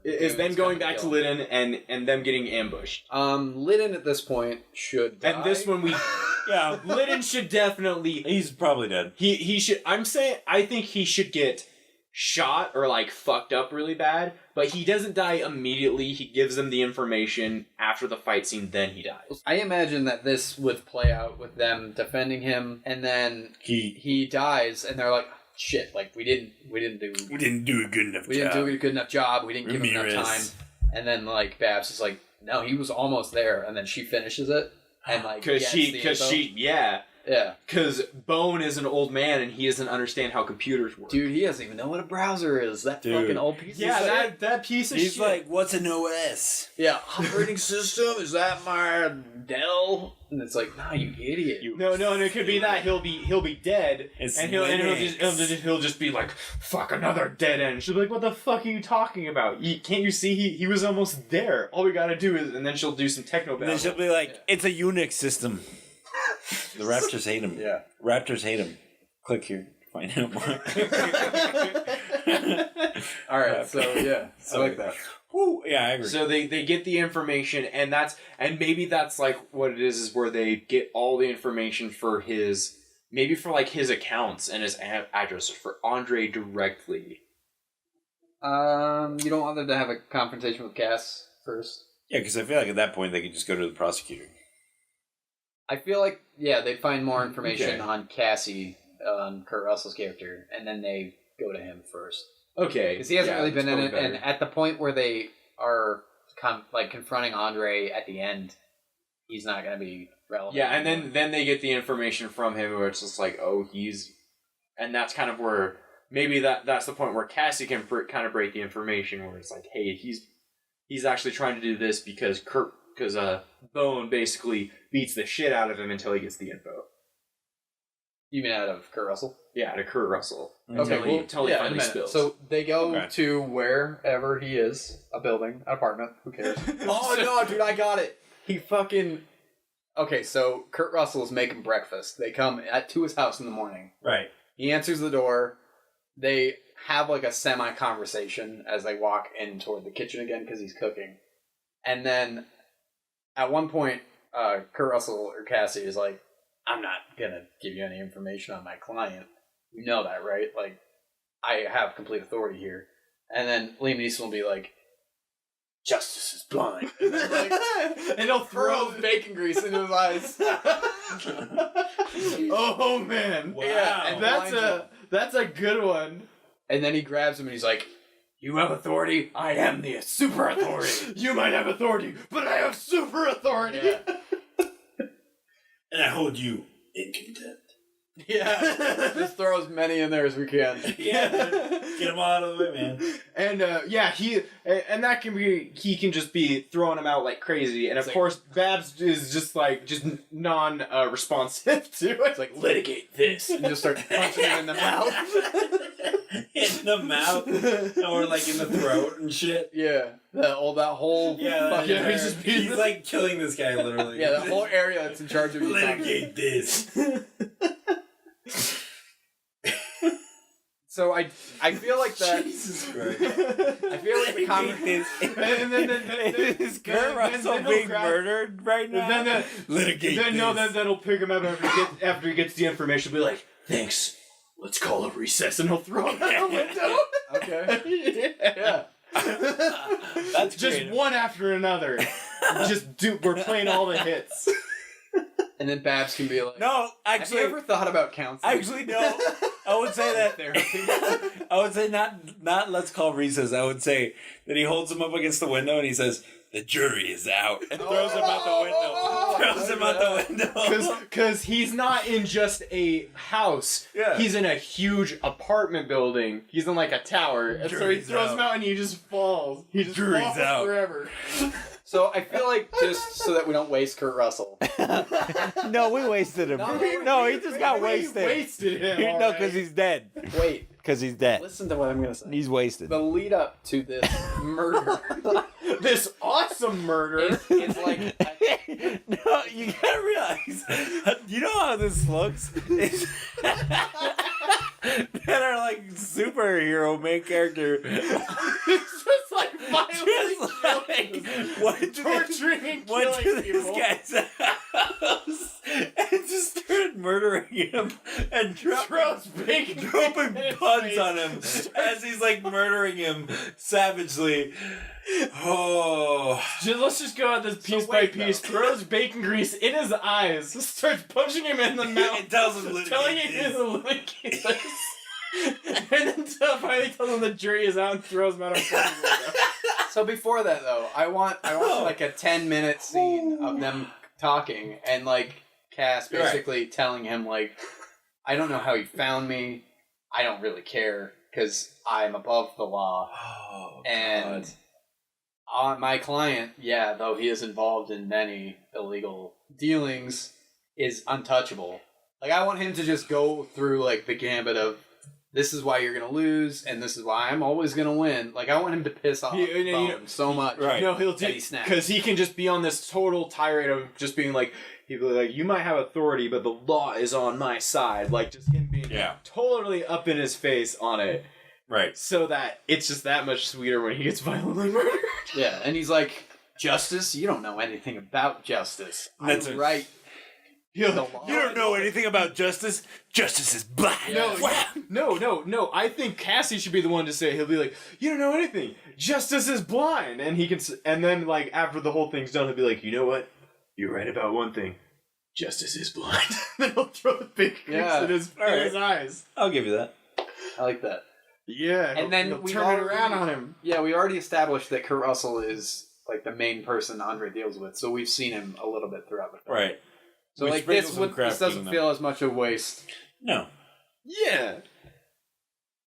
Is them going back to Lidden and them getting ambushed. Lidden at this point should die. And this one we Yeah, Lidden should definitely he's probably dead. he should I think he should get shot or like fucked up really bad, but he doesn't die immediately. He gives them the information after the fight scene, then he dies. I imagine that this would play out with them defending him, and then he dies, and they're like, "Shit! Like we didn't do a good enough we didn't do a good enough job. We didn't give him Ramirez. enough time." And then like Babs is like, "No, he was almost there," and then she finishes it, and like Because gets the info. yeah. Yeah. Because Bone is an old man and he doesn't understand how computers work. Dude, he doesn't even know what a browser is. That Dude. fucking old piece yeah, of shit. that piece of He's shit. like, what's an OS? Yeah, operating system? Is that my Dell? And it's like, nah, you idiot. No, it could be that he'll be dead, It's and he'll just be like, fuck, another dead end. She'll be like, what the fuck are you talking about? Can't you see he was almost there? All we gotta do is, and then she'll do some techno And then she'll battle. be like, it's a Unix system. The Raptors hate him. Yeah. Raptors hate him. Click here to find out more. Alright, so yeah, I like that. Whew, yeah, I agree. So they get the information, and maybe that's like what it is where they get all the information for his accounts and his address for Andre directly. You don't want them to have a confrontation with Cass first? Yeah, because I feel like at that point they could just go to the prosecutor. I feel like, yeah, they'd find more information Okay. on Cassie, on Kurt Russell's character, and then they go to him first. Okay, Because he hasn't really been in it, better. and at the point where they are confronting Andre at the end, he's not going to be relevant. Yeah, and then they get the information from him where it's just like, oh, and that's kind of where maybe that's the point where Cassie can kind of break the information where it's like, hey, he's actually trying to do this because Bone basically beats the shit out of him until he gets the info. You mean out of Kurt Russell? Yeah, to Kurt Russell. Okay, Until he in a finally minute. spills. So they go Okay. to wherever he is, a building, an apartment, who cares? Oh no, dude, I got it. He fucking... Okay, so Kurt Russell is making breakfast. They come to his house in the morning. Right. He answers the door. They have like a semi-conversation as they walk in toward the kitchen again because he's cooking. And then at one point, Kurt Russell or Cassie is like, I'm not going to give you any information on my client. You know that, right? Like, I have complete authority here. And then Liam Neeson will be like, justice is blind. And, then, like, and he'll throw bacon grease into his eyes. Oh man! Wow. Yeah, and That's a good one. And then he grabs him and he's like, you have authority? I am the super authority. You might have authority, but I have super authority. Yeah. And I hold you in contempt. Yeah, just throw as many in there as we can. Yeah, get them all out of the way, man. And and that can be, he can just be throwing them out like crazy. And of course, Babs is just responsive to it. It's like, litigate this, and just start punching him in the mouth. In the mouth, or like in the throat and shit. Yeah, that whole fucking area. He's like killing this guy literally. Yeah, that whole area that's in charge of you. Litigate this. So I feel like that. Jesus Christ. I feel like the conversation. Is Kurt Russell being murdered right now? Litigate this. That'll pick him up after he gets the information. Be like, thanks. Let's call a recess, and he'll throw him out the window. Okay. Yeah. That's just creative. one after another. We're playing all the hits. And then Babs can be like, no, actually, have you ever thought about counseling? Actually, no. I would say that therapy. I would say not let's call recess. I would say that he holds him up against the window and he says, "The jury is out," and throws him out the window. Throws him out the window. Because he's not in just a house. Yeah. He's in a huge apartment building. He's in like a tower. And so he throws him out and he just falls. He just falls out forever. So I feel like, just so that we don't waste Kurt Russell. No, we wasted him. No, he just got wasted. We wasted him. No, because he's dead. Wait. Because he's dead. Listen to what I'm going to say. He's wasted. The lead up to this murder. This awesome murder. It's like... No, you gotta realize. You know how this looks? That are like superhero main character. It's just like violently torturing and went killing to people. this guy's house and just started murdering him and dropping puns on him as he's like murdering him savagely. Oh, Let's just go at this piece by piece. Throws bacon grease in his eyes. Starts punching him in the mouth. it tells him Telling him to litigate this. And then finally tells him the jury is out and throws him out of fucking window. So before that, though, I want like a 10-minute scene of them talking and like Cass basically telling him like, I don't know how you found me. I don't really care because I'm above the law. oh, And my client, though he is involved in many illegal dealings, is untouchable. Like, I want him to just go through like the gambit of, this is why you're gonna lose, and this is why I'm always gonna win. Like, I want him to piss off Bone so much. Right. No, he'll do because he can just be on this total tirade of just being like, he'll be like, you might have authority, but the law is on my side. Like, just him being totally up in his face on it. Right. So that it's just that much sweeter when he gets violently murdered. Yeah, and he's like, justice? You don't know anything about justice. That's I'm right. You don't know anything about justice. Justice is blind. No. I think Cassie should be the one to say. He'll be like, you don't know anything. Justice is blind, and he can. And then, like, after the whole thing's done, he'll be like, you know what? You're right about one thing. Justice is blind. Then he'll throw the big grease in his eyes. I'll give you that. I like that. Yeah, and then we turn it around on him. Yeah, we already established that Kurt Russell is like the main person Andre deals with, so we've seen him a little bit throughout the film. Right. So like this doesn't feel as much a waste. No. Yeah.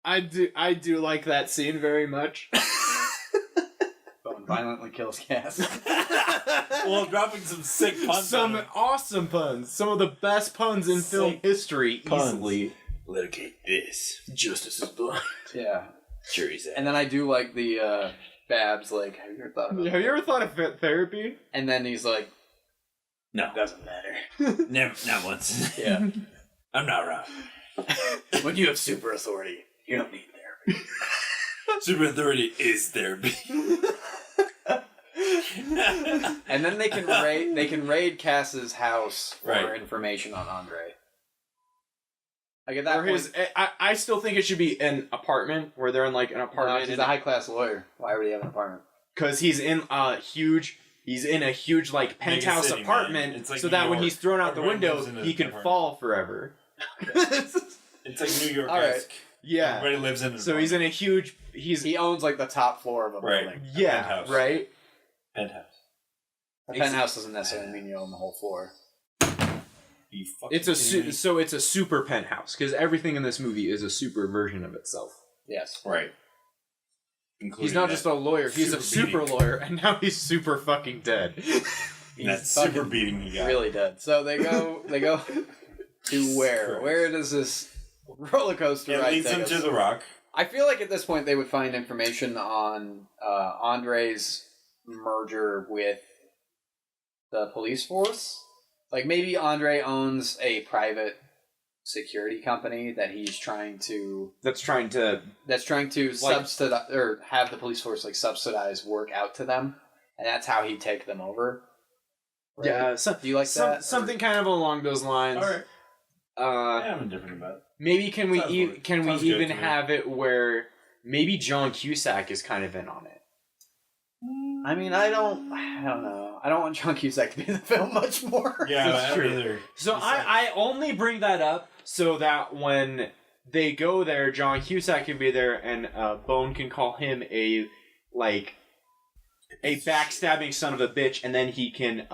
I do like that scene very much. Bone violently kills Cass. Well, dropping some sick puns. Some awesome puns. Some of the best puns in film history. Easily. Litigate this. Justice is blind. Yeah. Jury's out. And then I do like the Babs, like, have you ever thought about Have you ever thought of therapy? And then he's like, no. Doesn't matter. Never, not once. Yeah. I'm not wrong. When you have super authority, you don't need therapy. Super authority is therapy. And then they can raid Cass's house for information on Andre. Like at that point, I still think it should be an apartment where they're in like an apartment. He's a high class lawyer. Why would he have an apartment? Because he's in a huge like penthouse apartment, it's like so New that when York. he's thrown out the Everyone window, lives in he can apartment. fall forever. It's like New York. All right. Yeah. Everybody lives in. So he's in a huge. He owns like the top floor of a building. Yeah. Penthouse. Right. Penthouse. A penthouse doesn't necessarily mean you own the whole floor. You fucking It's a kidding me? so it's a super penthouse because everything in this movie is a super version of itself. Yes. Right. He's not just a lawyer; he's a super beating. lawyer, and now he's super fucking dead. That He's super fucking beating he got. really dead. So they go to where? Christ. Where does this roller coaster It ride leads take him us? to the rock. I feel like at this point they would find information on Andre's merger with the police force. Like maybe Andre owns a private security company that he's trying to That's trying to subsidize or have the police force like subsidize work out to them, and that's how he'd take them over. Right? yeah. Do you like that? Something kind of along those lines. All right. Uh, I'm indifferent about it. maybe can we Sounds e- good. can we Sounds good even to me. have it where maybe John Cusack is kind of in on it. I mean, I don't know. I don't want John Cusack to be in the film much more. Yeah, That's I true. don't either. So He's like- I only bring that up so that when they go there, John Cusack can be there, and Bone can call him a backstabbing son of a bitch, and then he can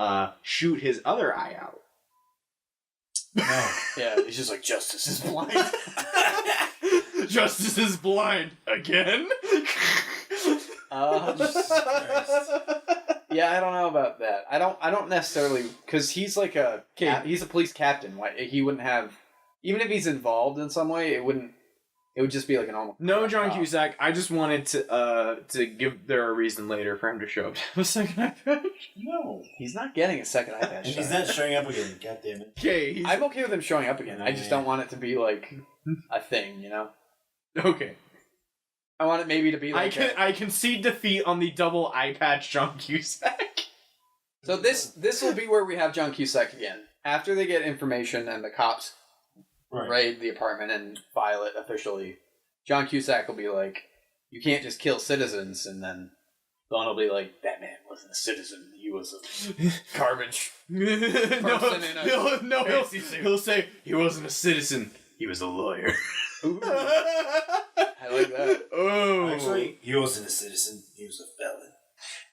shoot his other eye out. No. Yeah, he's just like, justice is blind. Justice is blind again. Yeah, I don't know about that. I don't necessarily, because he's like he's a police captain. Why he wouldn't have, even if he's involved in some way, it would just be like a normal. No, John cop. Cusack. I just wanted to give there a reason later for him to show up to have a second eye patch. No. He's not getting a second eye patch. And he's not showing up again. God damn it. Okay, I'm okay with him showing up again. I just don't want it to be like a thing, you know. okay. I want it maybe to be like. I concede defeat on the double eye patch John Cusack. So this will be where we have John Cusack again. After they get information and the cops raid the apartment and file it officially, John Cusack will be like, "You can't just kill citizens," and then Bond will be like, "Batman wasn't a citizen; he was a garbage." He'll say he wasn't a citizen. He was a lawyer. Ooh, I like that. Oh, Actually, he wasn't a citizen. He was a felon.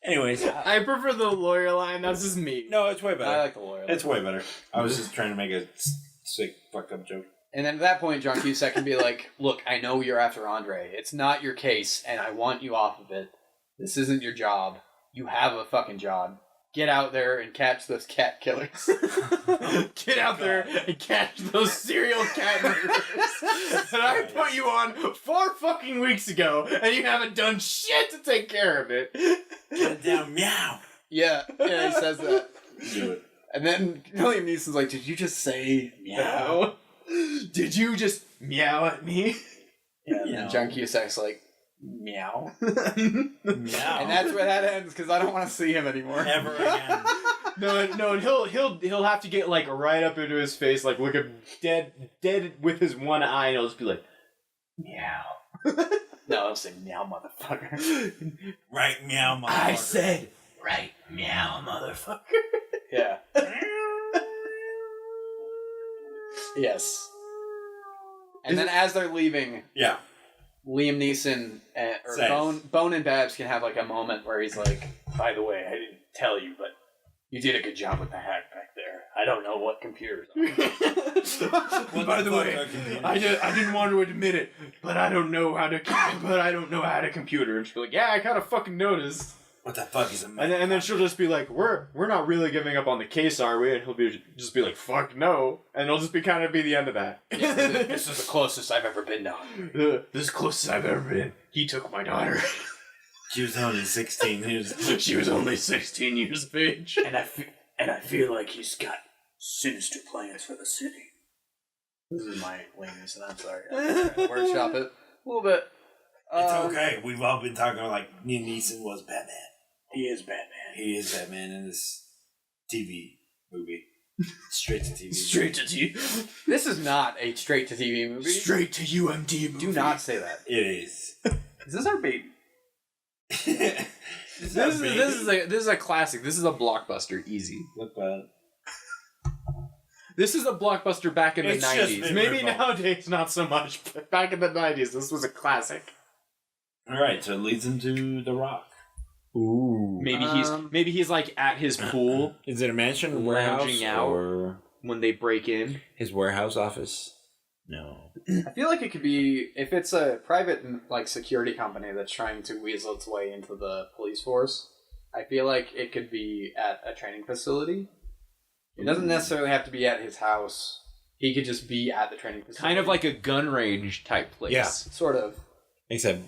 Anyways, I prefer the lawyer line. That's just me. no, it's way better. I like the lawyer. It's way better. I was just trying to make a sick, fucked up joke. And then at that point, John Cusack can be like, "Look, I know you're after Andre. It's not your case, and I want you off of it. This isn't your job. You have a fucking job. Get out there and catch those cat killers." Get out there and catch those serial cat murderers that I put you on 4 fucking weeks ago, and you haven't done shit to take care of it. Get it down, meow. Yeah, he says that. Do it. And then William Neeson's like, "Did you just say meow?" Meow. Did you just meow at me? Yeah, and Meow. then John Cusack's like, "Meow." Meow. And that's where that ends, because I don't want to see him anymore. Ever again. No, and he'll have to get like right up into his face, like look at dead with his one eye, and he'll just be like, meow. No, he'll say, "Meow, motherfucker." Right, meow, motherfucker. I said, right, meow, motherfucker. Yeah. Yes. And then as they're leaving, Yeah. Liam Neeson or Says. Bone and Babs can have like a moment where he's like, "By the way, I didn't tell you, but you did a good job with the hack back there. I don't know what computers are." By the way, I didn't want to admit it, but I don't know how to. Computer. And she'll be like, "Yeah, I kind of fucking noticed." What the fuck is a And then she'll just be like, "We're not really giving up on the case, are we?" And he'll just be like, "Fuck no," and it'll just be kind of be the end of that. This is the closest I've ever been down. This is the closest I've ever been. He took my daughter. She was only 16 years. She was only 16 years of age. And I feel like he's got sinister plans for the city. This is my lameness, and I'm sorry. I'm trying to workshop it a little bit. It's okay. We've all been talking like Liam Neeson was Batman. He is Batman. He is Batman in this TV movie. Straight to TV. Straight to TV. This is not a straight-to-TV movie. Straight to UMD movie. Do not say that. It is. Is this our baby? This is a classic. This is a blockbuster. Easy. Look bad. This is a blockbuster back in the It's just 90s. been Maybe ripped off. nowadays not so much, but back in the 90s, this was a classic. Alright, so it leads him to The Rock. Ooh. Maybe he's like at his pool. Is it a mansion, Lounging warehouse, out. or when they break in. His warehouse office? No. I feel like it could be, if it's a private like security company that's trying to weasel its way into the police force, I feel like it could be at a training facility. It doesn't necessarily have to be at his house. He could just be at the training facility. Kind of like a gun range type place. Yeah. Sort of. Except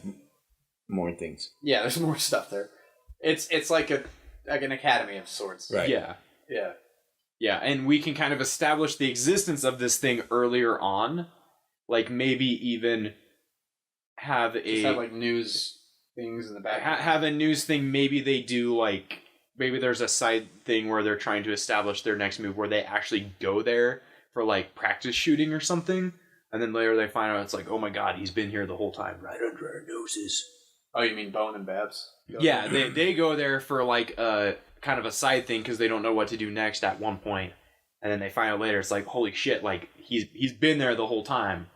more things. Yeah, there's more stuff there. It's like an academy of sorts. Right. Yeah. Yeah. Yeah, and we can kind of establish the existence of this thing earlier on. Like, maybe even have Just have like news things in the back. have a news thing. Maybe they do, like, maybe there's a side thing where they're trying to establish their next move where they actually go there for, like, practice shooting or something. And then later they find out it's like, oh my god, he's been here the whole time, right under our noses. Oh, you mean Bone and Babs? Yeah, they go there for, like, a kind of a side thing because they don't know what to do next at one point. And then they find out later, it's like, holy shit, like, he's been there the whole time.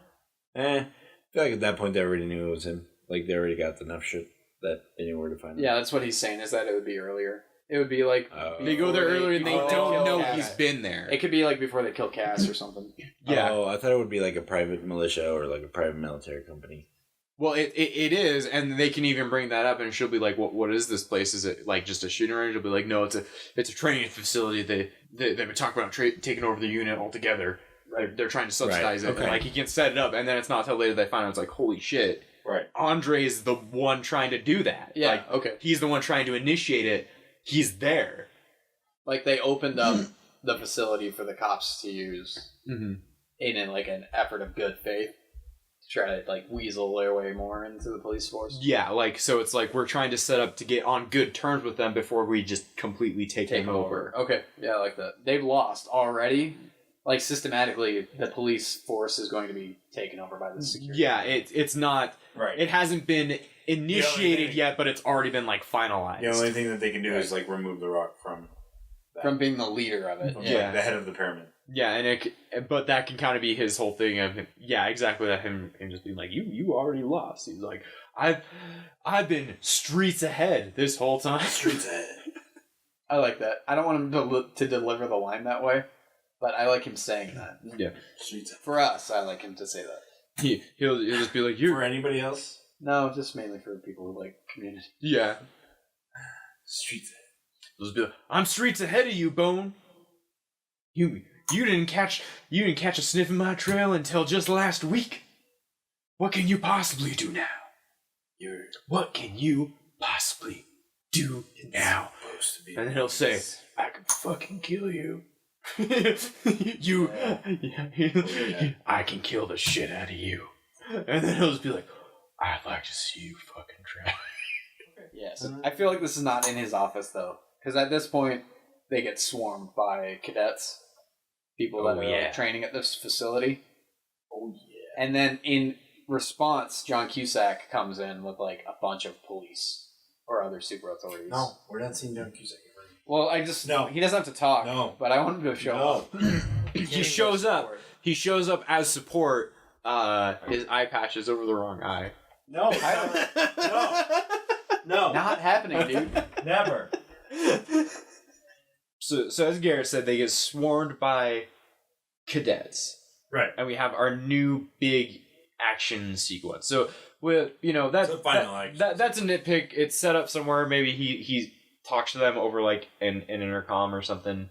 I feel like at that point they already knew it was him. Like, they already got enough shit that they knew where to find him. Yeah, that's what he's saying, is that it would be earlier. It would be like... They go there earlier and they before don't kill know Cass. he's been there. It could be like before they kill Cass or something. Yeah. Oh, I thought it would be like a private militia or like a private military company. Well, it is, and they can even bring that up, and she'll be like, "What is this place? Is it like just a shooting range?" She'll be like, "No, it's a training facility. They've been talking about taking over the unit altogether. They're trying to subsidize it. Okay. And, like, he can set it up, and then it's not until later they find out it's like, holy shit, Right. Andre's the one trying to do that. Yeah, Like, okay. he's the one trying to initiate it. He's there. Like, they opened up the facility for the cops to use Mm-hmm. in like an effort of good faith to try to, like, weasel their way more into the police force. Yeah, like, so it's like we're trying to set up to get on good terms with them before we just completely take them over. Okay, yeah, I like that. They've lost already. Like, systematically, the police force is going to be taken over by the security. Yeah, it's not... Right. It hasn't been initiated thing- yet, but it's already been, like, finalized. The only thing that they can do is like remove the rock from From being the leader of it. from, Yeah. like, the head of the pyramid. Yeah, but that can kind of be his whole thing of him, yeah, exactly, that him just being like, you already lost. He's like, I've been streets ahead this whole time. Streets ahead. I like that. I don't want him to deliver the line that way, but I like him saying that. Yeah, Streets ahead. For us, I like him to say that. he'll just be like, For anybody else? No, just mainly for people who like community. yeah. Streets ahead. He'll just be like, I'm streets ahead of you, Bone. You didn't catch a sniff in my trail until just last week. What can you possibly do now? What can you possibly do now? Supposed to be. And then he'll say, I can fucking kill you. I can kill the shit out of you. And then he'll just be like, I'd like to see you fucking try. Yes. I feel like this is not in his office, though. Because at this point, they get swarmed by cadets. People that are training at this facility. Oh, yeah. And then in response, John Cusack comes in with like a bunch of police or other super authorities. No, we're not seeing John Cusack. Well, he doesn't have to talk. No. But I want him to show up. He shows up. He shows up as support. His eye patch is over the wrong eye. No, no. Not happening, dude. Never. So as Garrett said, they get swarmed by cadets. Right. And we have our new big action sequence. So that's It's a final action that's a nitpick. It's set up somewhere. Maybe he talks to them over like an intercom or something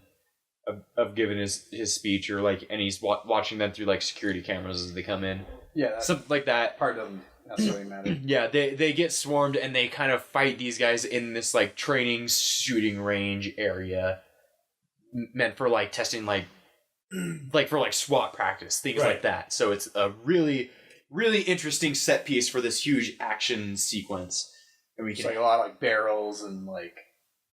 of giving his speech, or like, and he's watching them through like security cameras as they come in. Yeah, Something like that. part doesn't necessarily matter. Yeah, they get swarmed and they kind of fight these guys in this like training shooting range area meant for like testing like for like SWAT practice, things like that. So it's a really, really interesting set piece for this huge action sequence. And we It's can like a lot of like barrels and like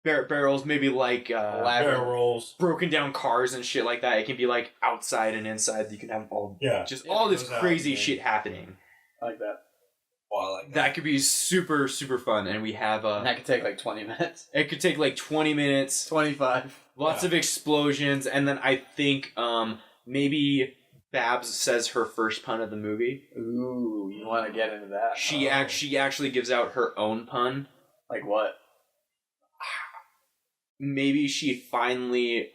barrels, maybe like elaborate rolls. broken down cars and shit like that. It can be like outside and inside. You can have all all this goes out, crazy yeah. shit happening. like that. Oh, I like that. That could be super, super fun. And we have And that could take like 20 minutes. it could take like 20 minutes, 25. lots of explosions, and then I think maybe Babs says her first pun of the movie. Ooh, you want to get into that? She actually gives out her own pun. Like what? Maybe she finally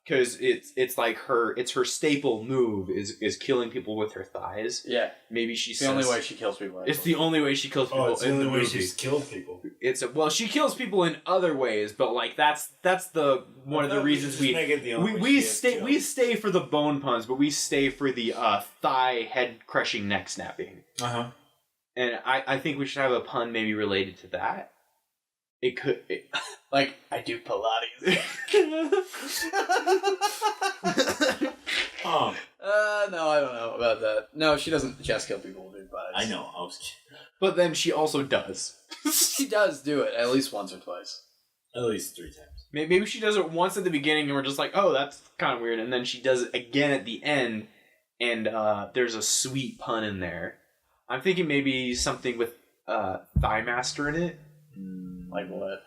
because it's like her staple move is killing people with her thighs. Yeah. Maybe she It's the only way she kills people. It's the only way she kills people. It's the only way she's killed people. She kills people in other ways, but like that's the one of the reasons we stay for the bone puns, but we stay for the thigh head crushing neck snapping. And I think we should have a pun maybe related to that. It could like I do Pilates. No, I don't know about that. No, she doesn't just kill people, dude. I know. I was kidding. But then she also does. She does do it at least once or twice. At least 3 times. Maybe she does it once at the beginning and we're just like, oh, that's kind of weird. And then she does it again at the end and there's a sweet pun in there. I'm thinking maybe something with Thigh Master in it. Like what?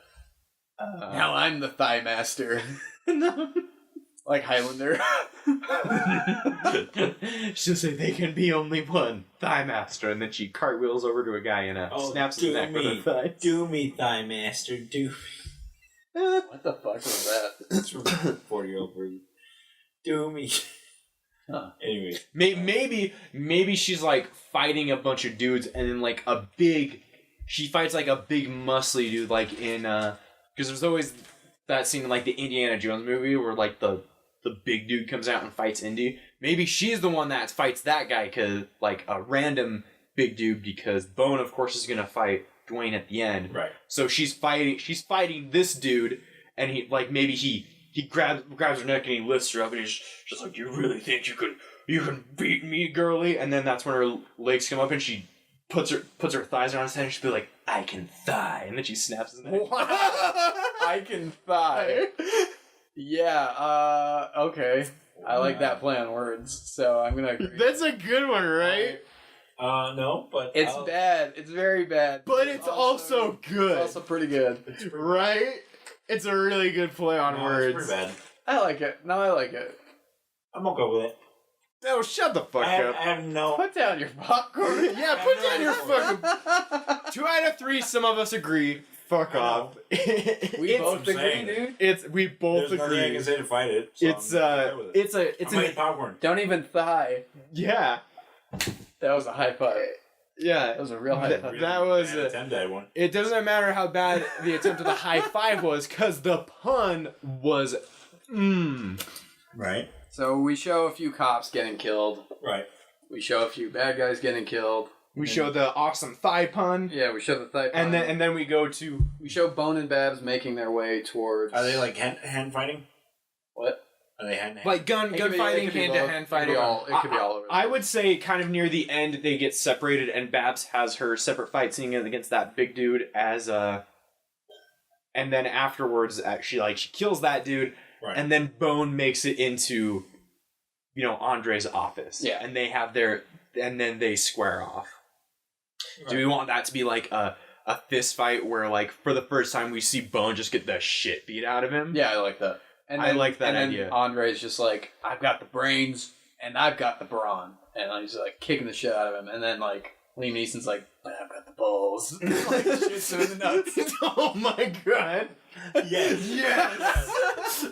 Now I'm the Thigh Master. Like Highlander. She'll say, they can be only one Thigh Master. And then she cartwheels over to a guy and snaps his neck with her thigh. Do me, Thigh Master, do me. What the fuck was that? That's from 40-year-old version. Do me. Huh. Anyway. Maybe she's like fighting a bunch of dudes and then she fights like a big muscly dude like in because there's always that scene in like the Indiana Jones movie where like the big dude comes out and fights Indy. Maybe she's the one that fights that guy because like a random big dude because Bone of course is gonna fight Dwayne at the end. Right. So she's fighting this dude and he like maybe he grabs her neck and he lifts her up and he's just like, you really think you can beat me, girly? And then that's when her legs come up and she puts her thighs around his head and she'll be like, I can thigh, and then she snaps his neck. I can thigh. Yeah, okay. I like that play on words, so I'm gonna agree. That's a good one, right? No, but It's bad. It's very bad. But it's also good. It's also pretty good. Right? It's a really good play on words. It's pretty bad. I like it. No, I like it. I'm okay with it. No, shut the fuck up. I have no... Put down your popcorn. Yeah, put down your fucking... 2 out of 3, some of us agree. Fuck off. We both agree, dude. We both There's nothing I agree. can say to fight it. So It's an popcorn. Don't even thigh. Yeah. That was a high five. Yeah. That was a real high five. That was one. It doesn't matter how bad the attempt at the high five was, because the pun was Right. So we show a few cops getting killed. Right. We show a few bad guys getting killed. We show the awesome thigh pun. Yeah, we show the thigh pun. And then we go to... We show Bone and Babs making their way towards... Are they like hand fighting? What? Are they hand? Like gun fighting, hand-to-hand fighting. It could be all over. I would say kind of near the end they get separated and Babs has her separate fight scene against that big dude as a... And then afterwards she kills that dude. Right. And then Bone makes it into, Andre's office. Yeah. And they have and then they square off. Right. Do we want that to be like a fist fight where like for the first time we see Bone just get the shit beat out of him? Yeah, I like that. And I like that idea. And Andre's just like, I've got the brains and I've got the brawn. And he's like kicking the shit out of him. And then like Liam Neeson's like, but I've got the balls. Like shoots him in the nuts. Oh my god. Yes. Yes.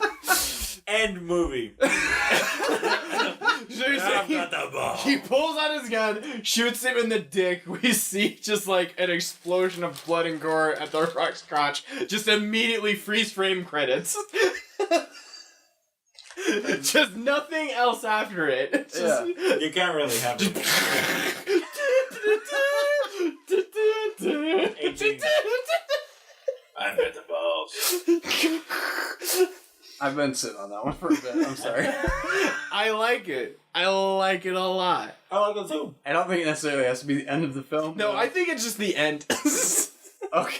End movie. He pulls out his gun, shoots him in the dick. We see just like an explosion of blood and gore at the Rock's crotch. Just immediately freeze frame credits. Just nothing else after it. It's just, you can't really have it. 18. I've got the balls. I've been sitting on that one for a bit. I'm sorry. I like it. I like it a lot. I like it too. I don't think it necessarily has to be the end of the film. No, I think it's just the end. Okay.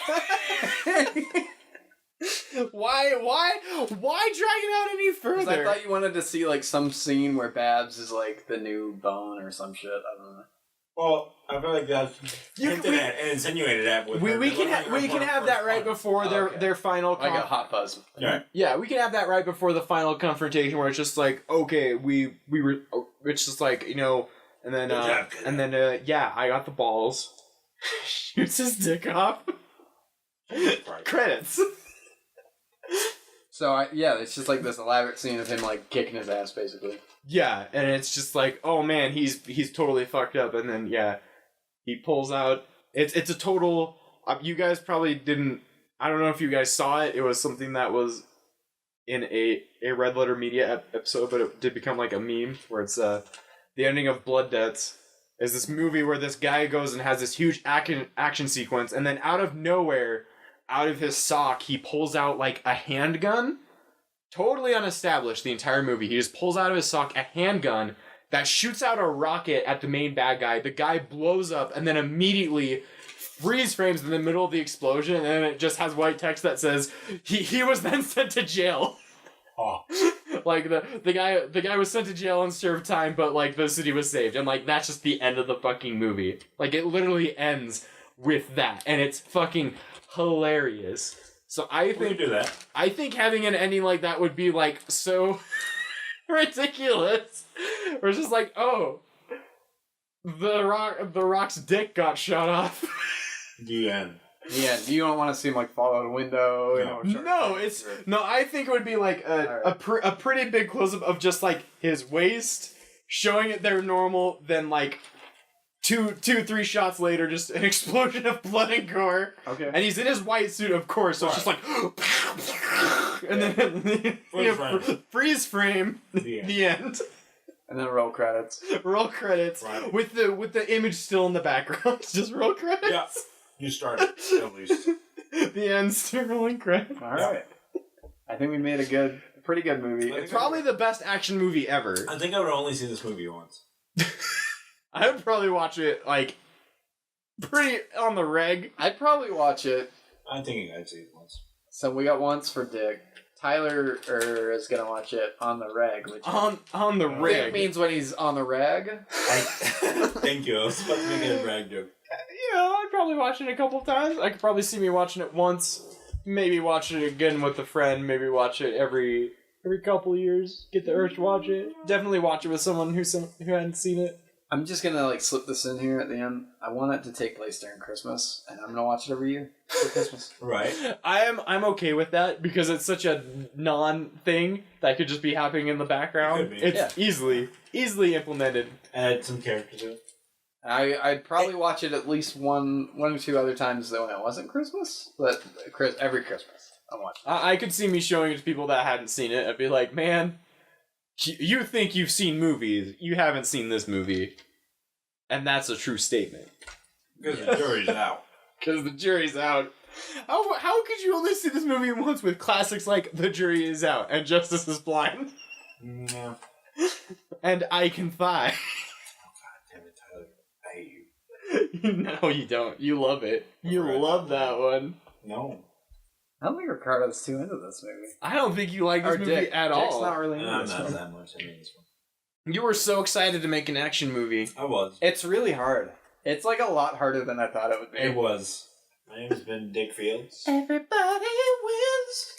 Why drag it out any further? I thought you wanted to see like some scene where Babs is like the new Bone or some shit. I don't know. Well, I feel like that's hinted at and insinuated at. With we can have that right before their final. Like a hot fuzz. Right. Yeah, we can have that right before the final confrontation where it's just like, okay, we were. It's just like and then I got the balls. Shoots his dick off. Credits. So it's just like this elaborate scene of him like kicking his ass, basically. Yeah, and it's just like, oh man, he's totally fucked up, and then he pulls out. It's a total. You guys probably didn't. I don't know if you guys saw it. It was something that was in a Red Letter Media episode, but it did become like a meme where it's the ending of Blood Debts is this movie where this guy goes and has this huge action sequence, and then out of nowhere, out of his sock, he pulls out like a handgun. Totally unestablished the entire movie. He just pulls out of his sock a handgun that shoots out a rocket at the main bad guy. The guy blows up and then immediately freeze frames in the middle of the explosion, and then it just has white text that says he was then sent to jail. Oh. Like the guy was sent to jail and served time, but like the city was saved, and like that's just the end of the fucking movie. Like it literally ends with that, and it's fucking hilarious. So I think do that. I think having an ending like that would be like so ridiculous. Where it's just like, oh, the Rock's dick got shot off. The end. Yeah, you don't want to see him like fall out a window. No, I think it would be like a pretty big close up of just like his waist, showing it there normal, then like two, 3 shots later, just an explosion of blood and gore. Okay. And he's in his white suit, of course, so it's just like and then freeze frame, the end. And then roll credits. Roll credits with the image still in the background. Just roll credits. Yeah. You started, at least. The end, still rolling credits. All right. I think we made a pretty good movie. It's probably the best action movie ever. I think I would only see this movie once. I would probably watch it, like, pretty on the reg. I'd probably watch it. I'm thinking I'd see it once. So we got once for Dick. Tyler is gonna watch it on the reg. Which on the reg. Dick means when he's on the reg. Thank you. I was about to make a rag joke. Yeah, I'd probably watch it a couple times. I could probably see me watching it once. Maybe watch it again with a friend. Maybe watch it every couple years. Get the urge to watch it. Definitely watch it with someone who hadn't seen it. I'm just gonna like slip this in here at the end. I want it to take place during Christmas, and I'm gonna watch it every year for Christmas. Right. I'm okay with that because it's such a non-thing that could just be happening in the background. It's easily implemented. Add some character to it. I'd probably watch it at least one or two other times though when it wasn't Christmas, but every Christmas I'm watching. I could see me showing it to people that hadn't seen it. I'd be like, man, you think you've seen movies, you haven't seen this movie, and that's a true statement. Because the jury's out. Because the jury's out. How could you only see this movie once with classics like The Jury Is Out and Justice Is Blind? No. And I Can Fly. I hate you. No, you don't. You love it. You love that one. No. I don't think Ricardo's too into this movie. I don't think you like this movie Dick. at Dick's all. not really into I'm this not one. that much into this one. You were so excited to make an action movie. I was. It's really hard. It's like a lot harder than I thought it would be. It was. My name's been Dick Fields. Everybody wins.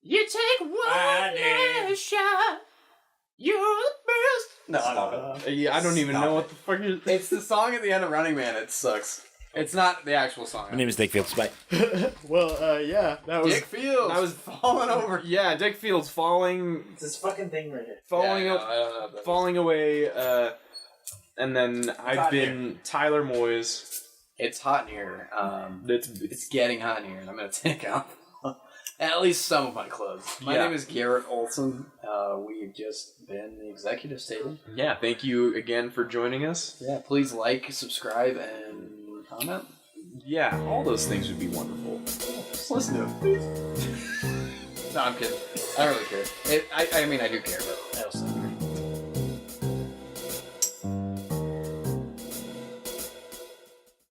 You take one last shot. You're the best. No. Yeah, I don't even know what the fuck is. It's the song at the end of Running Man. It sucks. It's not the actual song. My name is Dick Fields. Bye. Well, yeah, that was Dick Fields. I was falling over. Yeah, Dick Fields falling. It's this fucking thing right here. Falling, I don't know what that falling away. And then I've been Tyler Moyes. It's hot in here. It's It's getting hot in here, and I'm gonna take off at least some of my clothes. My name is Garrett Olson. We've just been the executive table. Yeah. Thank you again for joining us. Yeah, please like, subscribe, and comment. Yeah, all those things would be wonderful. Just listen to it. No, I'm kidding. I don't really care. I mean, I do care, but I also